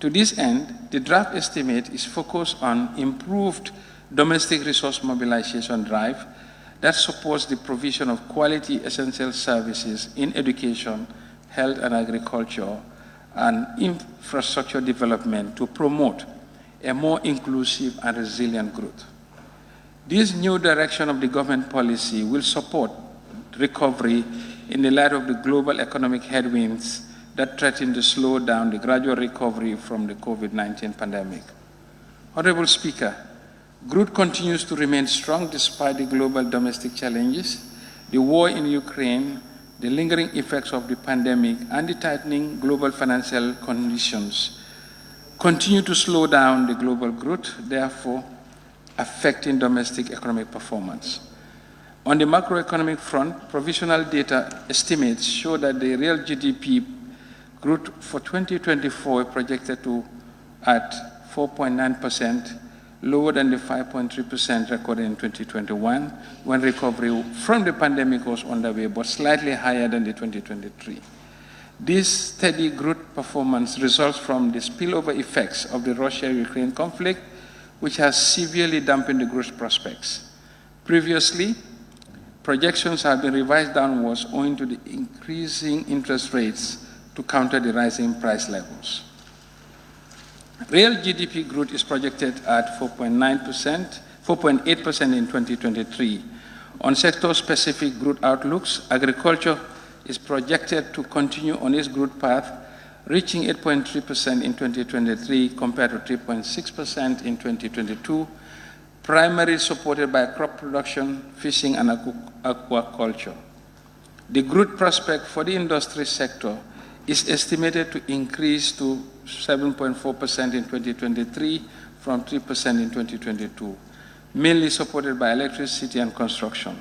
[SPEAKER 14] To this end, the draft estimate is focused on improved domestic resource mobilization drive that supports the provision of quality essential services in education, health and agriculture, and infrastructure development to promote a more inclusive and resilient growth. This new direction of the government policy will support recovery in the light of the global economic headwinds that threaten to slow down the gradual recovery from the COVID-19 pandemic. Honorable Speaker, growth continues to remain strong despite the global domestic challenges, the war in Ukraine, the lingering effects of the pandemic, and the tightening global financial conditions continue to slow down the global growth, therefore affecting domestic economic performance. On the macroeconomic front, provisional data estimates show that the real GDP growth for 2024 projected to at 4.9%, lower than the 5.3% recorded in 2021, when recovery from the pandemic was underway, but slightly higher than the 2023. This steady growth performance results from the spillover effects of the Russia-Ukraine conflict, which has severely dampened the growth prospects. Previously, projections have been revised downwards owing to the increasing interest rates to counter the rising price levels. Real GDP growth is projected at 4.8% in 2023. On sector-specific growth outlooks, agriculture is projected to continue on its growth path, reaching 8.3% in 2023 compared to 3.6% in 2022, primarily supported by crop production, fishing, and aquaculture. The growth prospect for the industry sector is estimated to increase to 7.4% in 2023 from 3% in 2022, mainly supported by electricity and construction.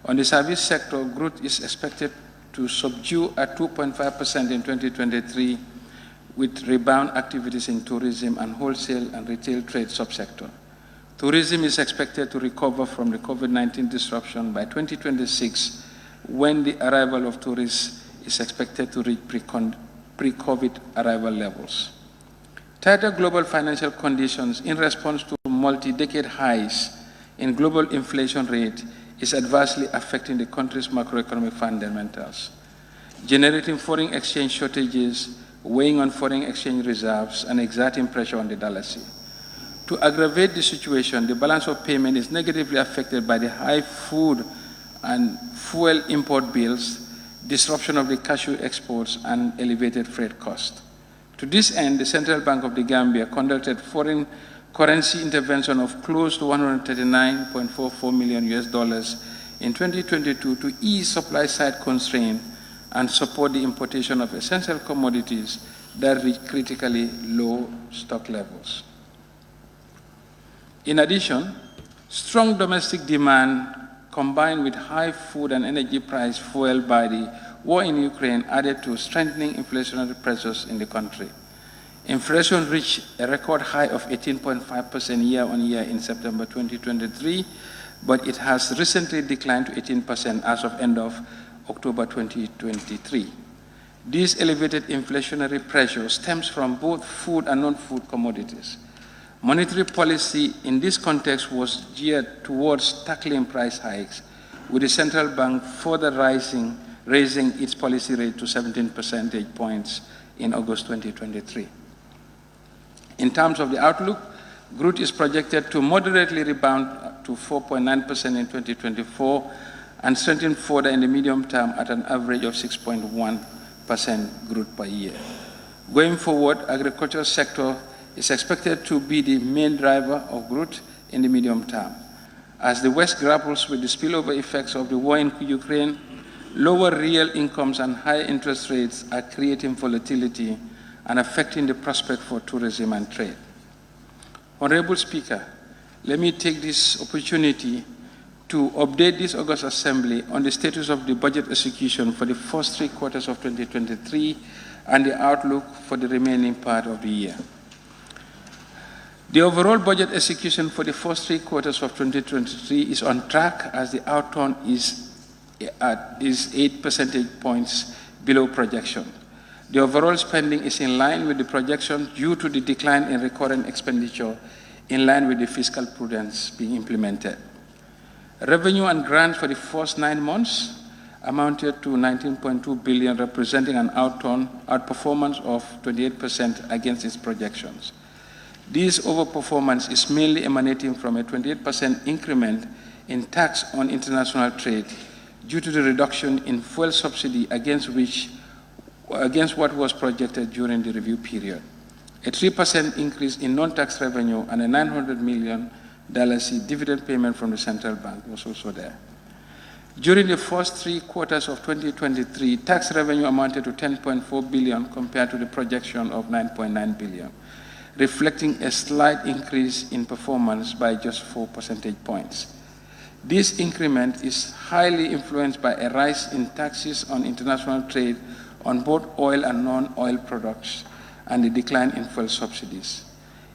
[SPEAKER 14] On the service sector, growth is expected to subdue at 2.5% in 2023, with rebound activities in tourism and wholesale and retail trade subsector. Tourism is expected to recover from the COVID-19 disruption by 2026, when the arrival of tourists is expected to reach pre-COVID arrival levels. Tighter global financial conditions in response to multi-decade highs in global inflation rate is adversely affecting the country's macroeconomic fundamentals, generating foreign exchange shortages, weighing on foreign exchange reserves, and exerting pressure on the dollar. To aggravate the situation, the balance of payment is negatively affected by the high food and fuel import bills, disruption of the cashew exports, and elevated freight costs. To this end, the Central Bank of the Gambia conducted foreign currency intervention of close to $139.44 million in 2022 to ease supply-side constraints and support the importation of essential commodities that reach critically low stock levels. In addition, strong domestic demand combined with high food and energy price fueled by the war in Ukraine added to strengthening inflationary pressures in the country. Inflation reached a record high of 18.5% year-on-year in September 2023, but it has recently declined to 18% as of end of October 2023. This elevated inflationary pressure stems from both food and non-food commodities. Monetary policy in this context was geared towards tackling price hikes, with the central bank further raising its policy rate to 17 percentage points in August 2023. In terms of the outlook, growth is projected to moderately rebound to 4.9% in 2024 and strengthen further in the medium term at an average of 6.1% growth per year. Going forward, agricultural sector is expected to be the main driver of growth in the medium term. As the West grapples with the spillover effects of the war in Ukraine, lower real incomes and high interest rates are creating volatility and affecting the prospect for tourism and trade. Honorable Speaker, let me take this opportunity to update this August Assembly on the status of the budget execution for the first 3 quarters of 2023 and the outlook for the remaining part of the year. The overall budget execution for the first 3 quarters of 2023 is on track, as the outturn is 8 percentage points below projection. The overall spending is in line with the projection due to the decline in recurrent expenditure in line with the fiscal prudence being implemented. Revenue and grants for the first 9 months amounted to 19.2 billion, representing an outperformance of 28% against its projections. This overperformance is mainly emanating from a 28% increment in tax on international trade due to the reduction in fuel subsidy against what was projected during the review period. A 3% increase in non-tax revenue and a $900 million dividend payment from the central bank was also there. During the first 3 quarters of 2023, tax revenue amounted to 10.4 billion compared to the projection of 9.9 billion, reflecting a slight increase in performance by just 4 percentage points. This increment is highly influenced by a rise in taxes on international trade on both oil and non-oil products and the decline in fuel subsidies.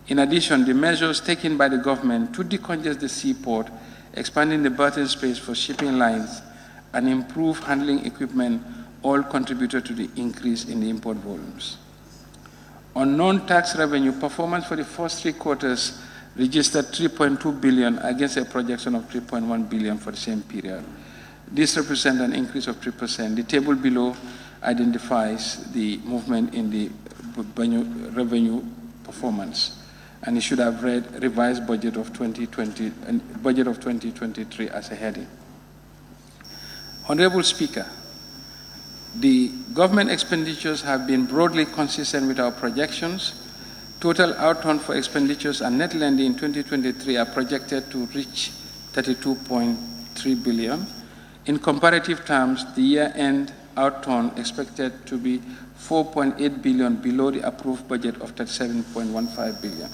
[SPEAKER 14] In addition, the measures taken by the government to decongest the seaport, expanding the berthing space for shipping lines, and improve handling equipment all contributed to the increase in the import volumes. On non-tax revenue, performance for the first 3 quarters registered 3.2 billion against a projection of 3.1 billion for the same period. This represents an increase of 3%. The table below identifies the movement in the revenue performance, and it should have read revised budget of 2020 and budget of 2023 as a heading. Honorable Speaker, the government expenditures have been broadly consistent with our projections. Total outturn for expenditures and net lending in 2023 are projected to reach 32.3 billion. In comparative terms, the year-end outturn expected to be 4.8 billion below the approved budget of 37.15 billion.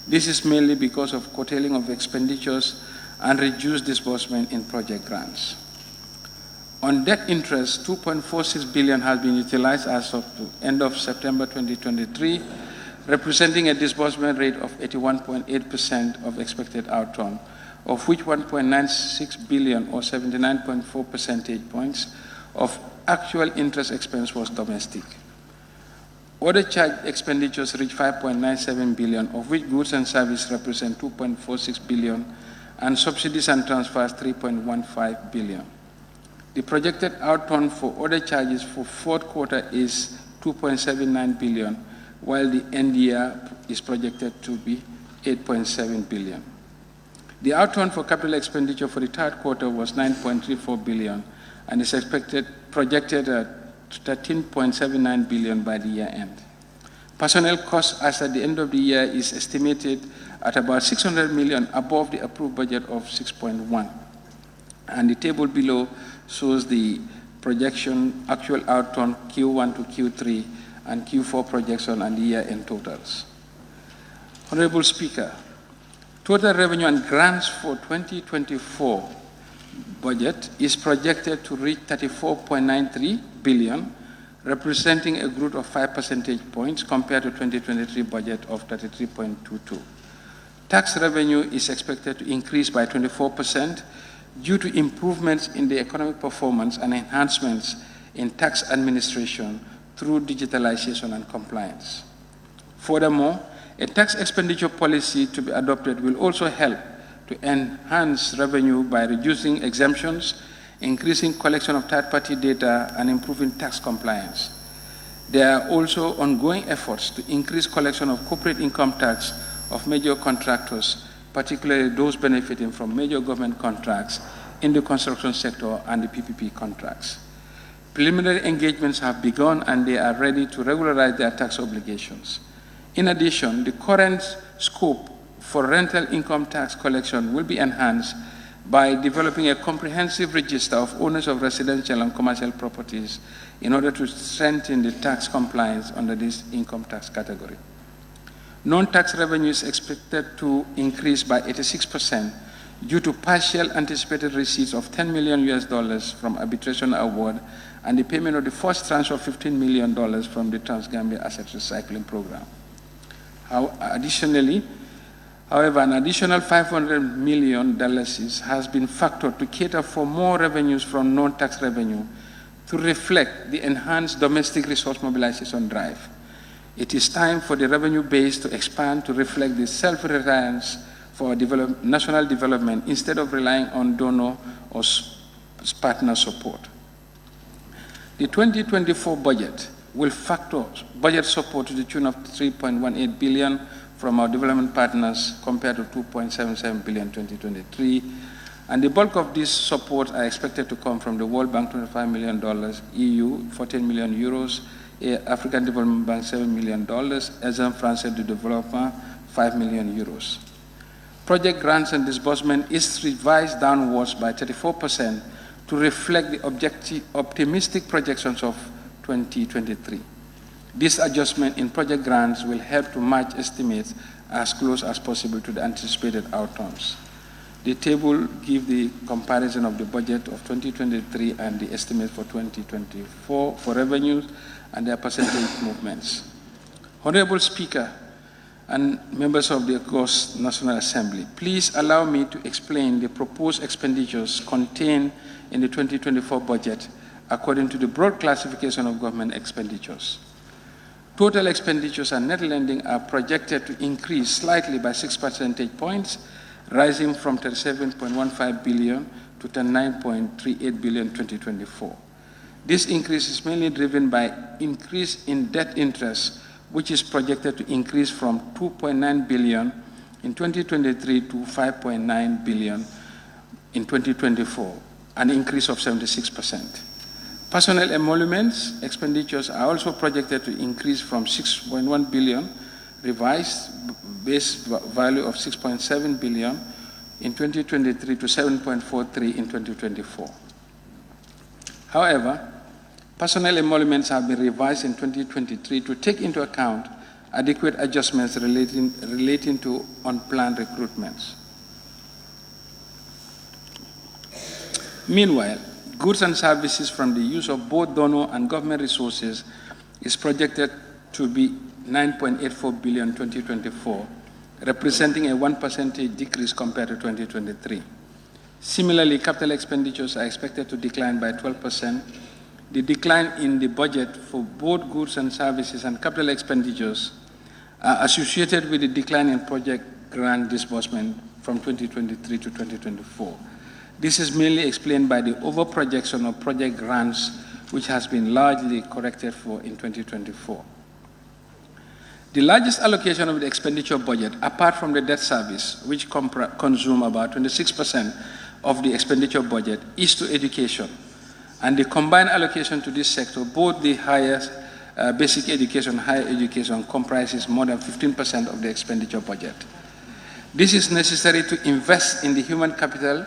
[SPEAKER 14] This is mainly because of curtailing of expenditures and reduced disbursement in project grants. On debt interest, 2.46 billion has been utilized as of the end of September 2023, representing a disbursement rate of 81.8% of expected outturn, of which 1.96 billion or 79.4 percentage points of actual interest expense was domestic. Other charge expenditures reached 5.97 billion, of which goods and services represent 2.46 billion, and subsidies and transfers 3.15 billion. The projected outturn for other charges for 4th quarter is 2.79 billion, while the end year is projected to be 8.7 billion. The outturn for capital expenditure for the 3rd quarter was 9.34 billion and is projected at 13.79 billion by the year end. Personnel costs as at the end of the year is estimated at about 600 million above the approved budget of 6.1. And the table below shows the projection actual outturn Q1 to Q3 and Q4 projection and the year-end totals. Honorable Speaker, total revenue and grants for 2024 budget is projected to reach 34.93 billion, representing a growth of 5 percentage points compared to 2023 budget of 33.22. Tax revenue is expected to increase by 24% due to improvements in the economic performance and enhancements in tax administration through digitalization and compliance. Furthermore, a tax expenditure policy to be adopted will also help to enhance revenue by reducing exemptions, increasing collection of third-party data, and improving tax compliance. There are also ongoing efforts to increase collection of corporate income tax of major contractors, particularly those benefiting from major government contracts in the construction sector and the PPP contracts. Preliminary engagements have begun and they are ready to regularize their tax obligations. In addition, the current scope for rental income tax collection will be enhanced by developing a comprehensive register of owners of residential and commercial properties in order to strengthen the tax compliance under this income tax category. Non-tax revenue is expected to increase by 86% due to partial anticipated receipts of $10 million from arbitration award and the payment of the first tranche of $15 million from the Trans-Gambia Asset Recycling Program. However, an additional $500 million has been factored to cater for more revenues from non-tax revenue to reflect the enhanced domestic resource mobilization drive. It is time for the revenue base to expand to reflect the self-reliance for national development instead of relying on donor or partner support. The 2024 budget will factor budget support to the tune of $3.18 billion from our development partners compared to $2.77 billion in 2023. And the bulk of this support are expected to come from the World Bank, $25 million, EU, 14 million euros, African Development Bank, $7 million, Agence Française de Développement, 5 million euros. Project grants and disbursement is revised downwards by 34% to reflect the optimistic projections of 2023. This adjustment in project grants will help to match estimates as close as possible to the anticipated outcomes. The table gives the comparison of the budget of 2023 and the estimate for 2024 for revenues and their percentage movements. Honorable Speaker and members of the August National Assembly, please allow me to explain the proposed expenditures contained in the 2024 budget according to the broad classification of government expenditures. Total expenditures and net lending are projected to increase slightly by 6 percentage points, rising from $37.15 billion to $39.38 billion in 2024. This increase is mainly driven by increase in debt interest, which is projected to increase from $2.9 billion in 2023 to $5.9 billion in 2024, an increase of 76%. Personnel emoluments expenditures are also projected to increase from $6.1 billion, revised base value of $6.7 billion in 2023 to $7.43 in 2024. However, personnel emoluments have been revised in 2023 to take into account adequate adjustments relating to unplanned recruitments. Meanwhile, goods and services from the use of both donor and government resources is projected to be $9.84 billion in 2024, representing a 1% decrease compared to 2023. Similarly, capital expenditures are expected to decline by 12%. The decline in the budget for both goods and services and capital expenditures are associated with the decline in project grant disbursement from 2023 to 2024. This is mainly explained by the over-projection of project grants, which has been largely corrected for in 2024. The largest allocation of the expenditure budget, apart from the debt service, which consume about 26% of the expenditure budget, is to education. And the combined allocation to this sector, both the highest basic education, higher education, comprises more than 15% of the expenditure budget. This is necessary to invest in the human capital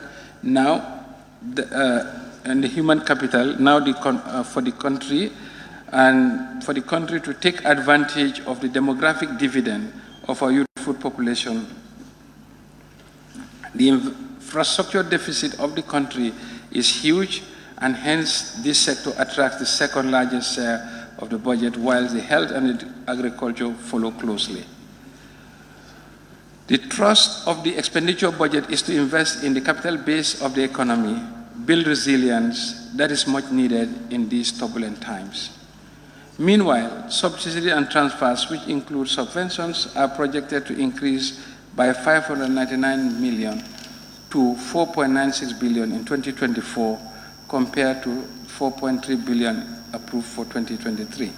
[SPEAKER 14] for the country and for the country to take advantage of the demographic dividend of our youthful population. The infrastructure deficit of the country is huge, and hence this sector attracts the second largest share of the budget, while the health and agriculture follow closely. The thrust of the expenditure budget is to invest in the capital base of the economy, build resilience that is much needed in these turbulent times. Meanwhile, subsidies and transfers, which include subventions, are projected to increase by $599 million to $4.96 billion in 2024, compared to $4.3 billion approved for 2023.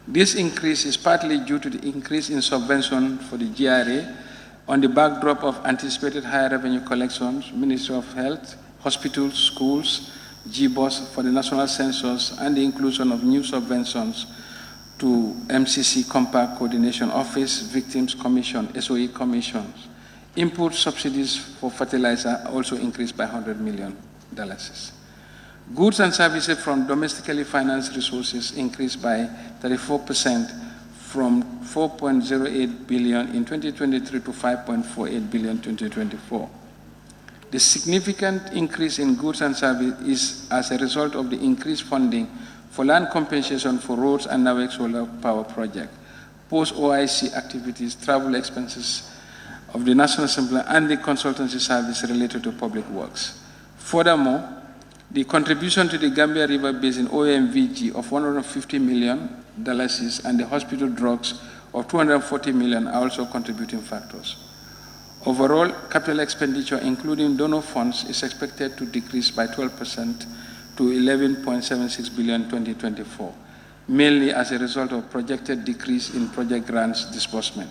[SPEAKER 14] This increase is partly due to the increase in subvention for the GRA on the backdrop of anticipated higher revenue collections, Ministry of Health, hospitals, schools, GBOS for the national census, and the inclusion of new subventions to MCC Compact Coordination Office, Victims Commission, SOE Commissions. Input subsidies for fertilizer also increased by $100 million. Goods and services from domestically financed resources increased by 34% from 4.08 billion in 2023 to 5.48 billion in 2024. The significant increase in goods and services is as a result of the increased funding for land compensation for roads and NAWEC solar power project, post-OIC activities, travel expenses of the National Assembly, and the consultancy service related to public works. Furthermore, the contribution to the Gambia River Basin OMVG of $150 million and the hospital drugs of $240 million are also contributing factors. Overall, capital expenditure, including donor funds, is expected to decrease by 12% to 11.76 billion in 2024, mainly as a result of projected decrease in project grants disbursement.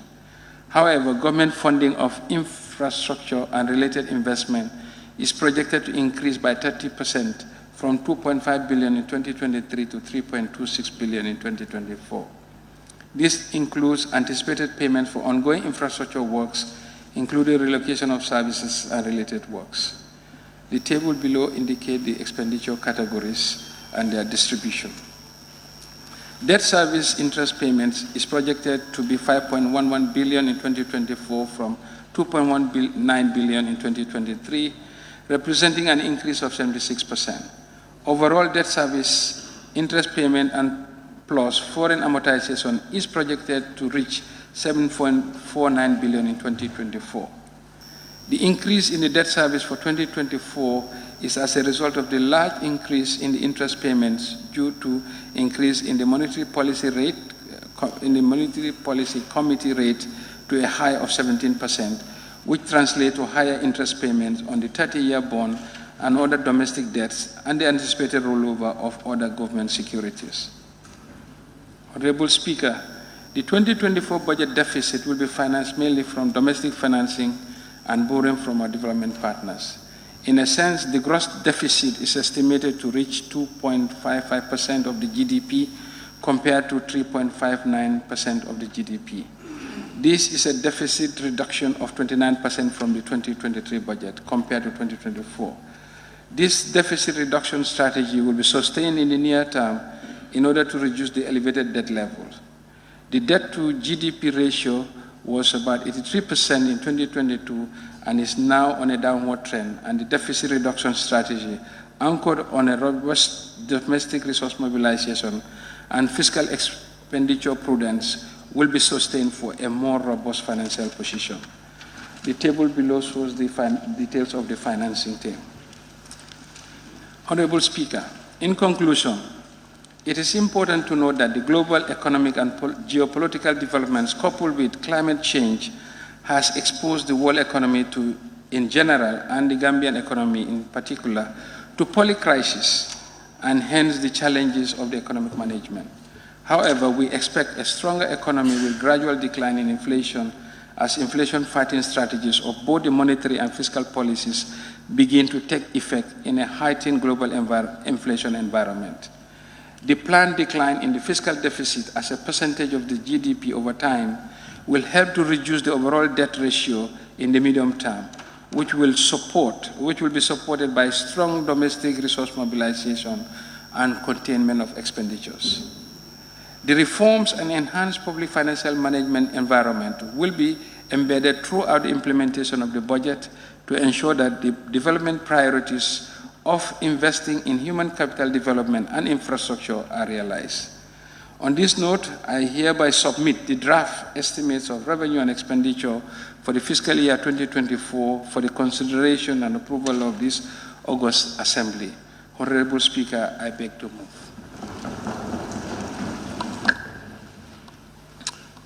[SPEAKER 14] However, government funding of infrastructure and related investment is projected to increase by 30% from 2.5 billion in 2023 to 3.26 billion in 2024. This includes anticipated payments for ongoing infrastructure works, including relocation of services and related works. The table below indicates the expenditure categories and their distribution. Debt service interest payments is projected to be 5.11 billion in 2024 from 2.19 billion in 2023, representing an increase of 76%. Overall debt service interest payment and plus foreign amortization is projected to reach 7.49 billion in 2024. The increase in the debt service for 2024 is as a result of the large increase in the interest payments due to increase in the monetary policy rate, in the monetary policy committee rate to a high of 17%, which translates to higher interest payments on the 30-year bond and other domestic debts and the anticipated rollover of other government securities. Honorable Speaker, the 2024 budget deficit will be financed mainly from domestic financing and borrowing from our development partners. In a sense, the gross deficit is estimated to reach 2.55% of the GDP compared to 3.59% of the GDP. This is a deficit reduction of 29% from the 2023 budget compared to 2024. This deficit reduction strategy will be sustained in the near term in order to reduce the elevated debt levels. The debt to GDP ratio was about 83% in 2022 and is now on a downward trend, and the deficit reduction strategy, anchored on a robust domestic resource mobilization and fiscal expenditure prudence, will be sustained for a more robust financial position. The table below shows the details of the financing team. Honorable Speaker, in conclusion, it is important to note that the global economic and geopolitical developments coupled with climate change has exposed the world economy to, in general, and the Gambian economy in particular, to polycrisis and hence the challenges of the economic management. However, we expect a stronger economy with gradual decline in inflation as inflation-fighting strategies of both the monetary and fiscal policies begin to take effect in a heightened global inflation environment. The planned decline in the fiscal deficit as a percentage of the GDP over time will help to reduce the overall debt ratio in the medium term, which will be supported by strong domestic resource mobilization and containment of expenditures. The reforms and enhanced public financial management environment will be embedded throughout the implementation of the budget to ensure that the development priorities of investing in human capital development and infrastructure are realized. On this note, I hereby submit the draft estimates of revenue and expenditure for the fiscal year 2024 for the consideration and approval of this August Assembly. Honorable Speaker, I beg to move.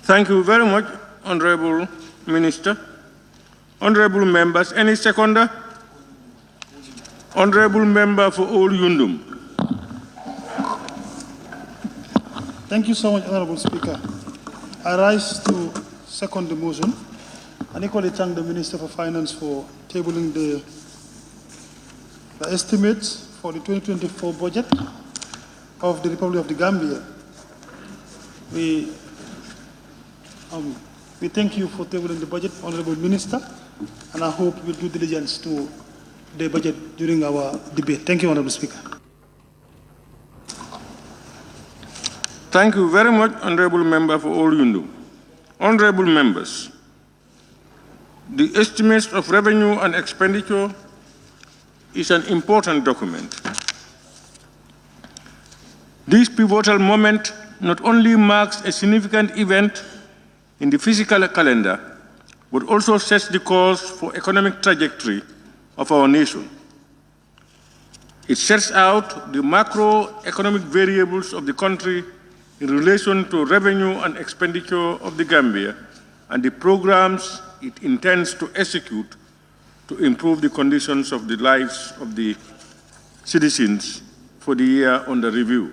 [SPEAKER 1] Thank you very much, Honorable Minister. Honorable members, any seconder? Honorable Member for Old Yundum.
[SPEAKER 16] Thank you so much, Honorable Speaker. I rise to second the motion and equally thank the Minister for Finance for tabling the estimates for the 2024 budget of the Republic of the Gambia. We thank you for tabling the budget, Honorable Minister, and I hope you'll do diligence to the budget during our debate. Thank you, Honorable Speaker.
[SPEAKER 1] Thank you very much, Honorable Member, for all you do. Honorable members, the estimates of revenue and expenditure is an important document. This pivotal moment not only marks a significant event in the physical calendar, but also sets the course for economic trajectory of our nation. It sets out the macroeconomic variables of the country in relation to revenue and expenditure of the Gambia and the programs it intends to execute to improve the conditions of the lives of the citizens for the year under review.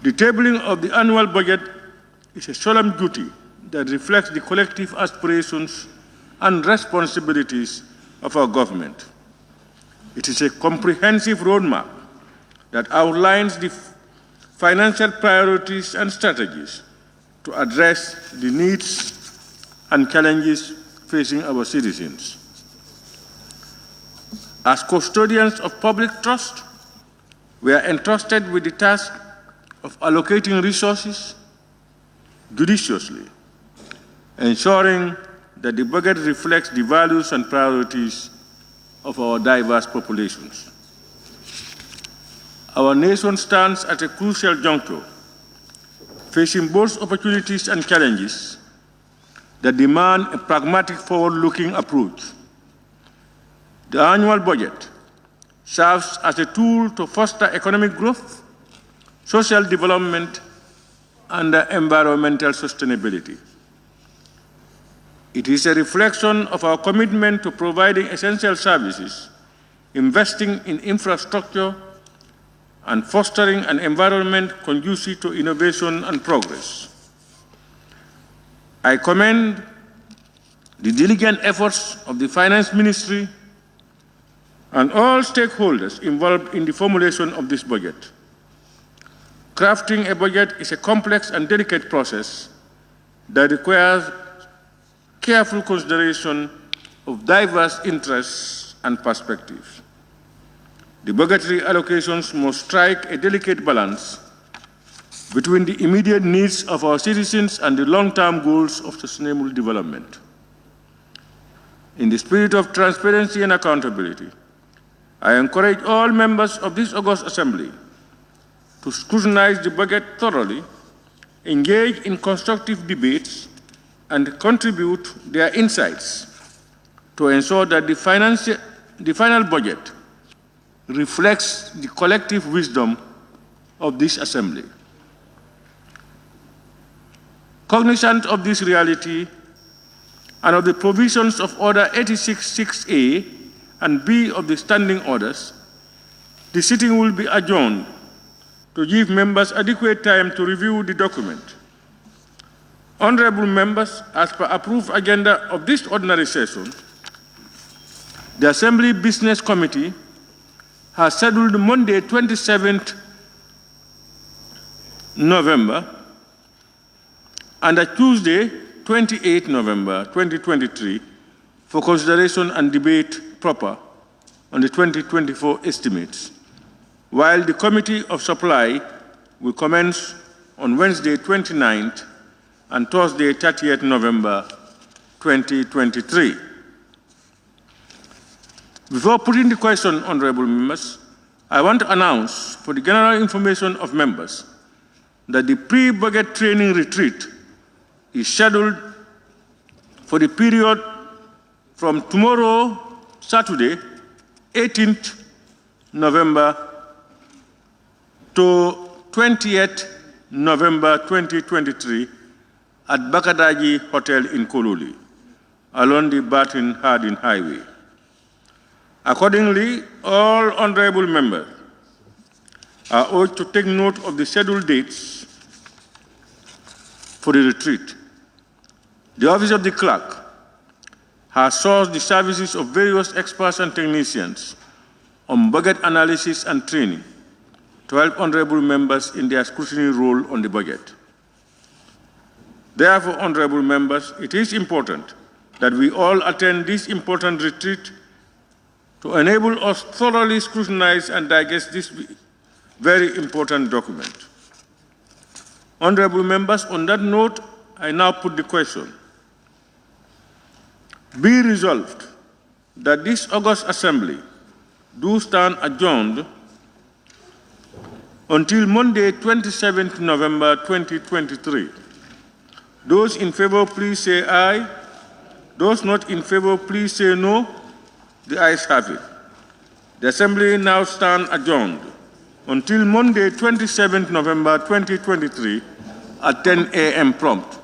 [SPEAKER 1] The tabling of the annual budget is a solemn duty that reflects the collective aspirations and responsibilities of our government. It is a comprehensive roadmap that outlines the financial priorities and strategies to address the needs and challenges facing our citizens. As custodians of public trust, we are entrusted with the task of allocating resources judiciously, ensuring that the budget reflects the values and priorities of our diverse populations. Our nation stands at a crucial juncture, facing both opportunities and challenges that demand a pragmatic, forward-looking approach. The annual budget serves as a tool to foster economic growth, social development, and environmental sustainability. It is a reflection of our commitment to providing essential services, investing in infrastructure, and fostering an environment conducive to innovation and progress. I commend the diligent efforts of the Finance Ministry and all stakeholders involved in the formulation of this budget. Crafting a budget is a complex and delicate process that requires careful consideration of diverse interests and perspectives. The budgetary allocations must strike a delicate balance between the immediate needs of our citizens and the long-term goals of sustainable development. In the spirit of transparency and accountability, I encourage all members of this August Assembly to scrutinize the budget thoroughly, engage in constructive debates, and contribute their insights to ensure that the final budget reflects the collective wisdom of this Assembly. Cognizant of this reality and of the provisions of Order 86-6A and B of the Standing Orders, the sitting will be adjourned to give members adequate time to review the document. Honorable members, as per approved agenda of this ordinary session, the Assembly Business Committee has scheduled Monday, 27th November, and a Tuesday, 28th November 2023, for consideration and debate proper on the 2024 estimates, while the Committee of Supply will commence on Wednesday, 29th and Thursday, 30th November 2023. Before putting the question, honorable members, I want to announce for the general information of members that the pre-budget training retreat is scheduled for the period from tomorrow, Saturday, 18th November to 20th November 2023 at Bakadaji Hotel in Kololi, along the Barton-Harding Highway. Accordingly, all honorable members are urged to take note of the scheduled dates for the retreat. The Office of the Clerk has sourced the services of various experts and technicians on budget analysis and training to help honorable members in their scrutiny role on the budget. Therefore, honorable members, it is important that we all attend this important retreat to enable us thoroughly scrutinize and digest this very important document. Honorable members, on that note, I now put the question. Be resolved that this August Assembly do stand adjourned until Monday, 27th November 2023. Those in favor, please say aye. Those not in favor, please say no. The ayes have it. The Assembly now stands adjourned until Monday, 27th November 2023 at 10 a.m. prompt.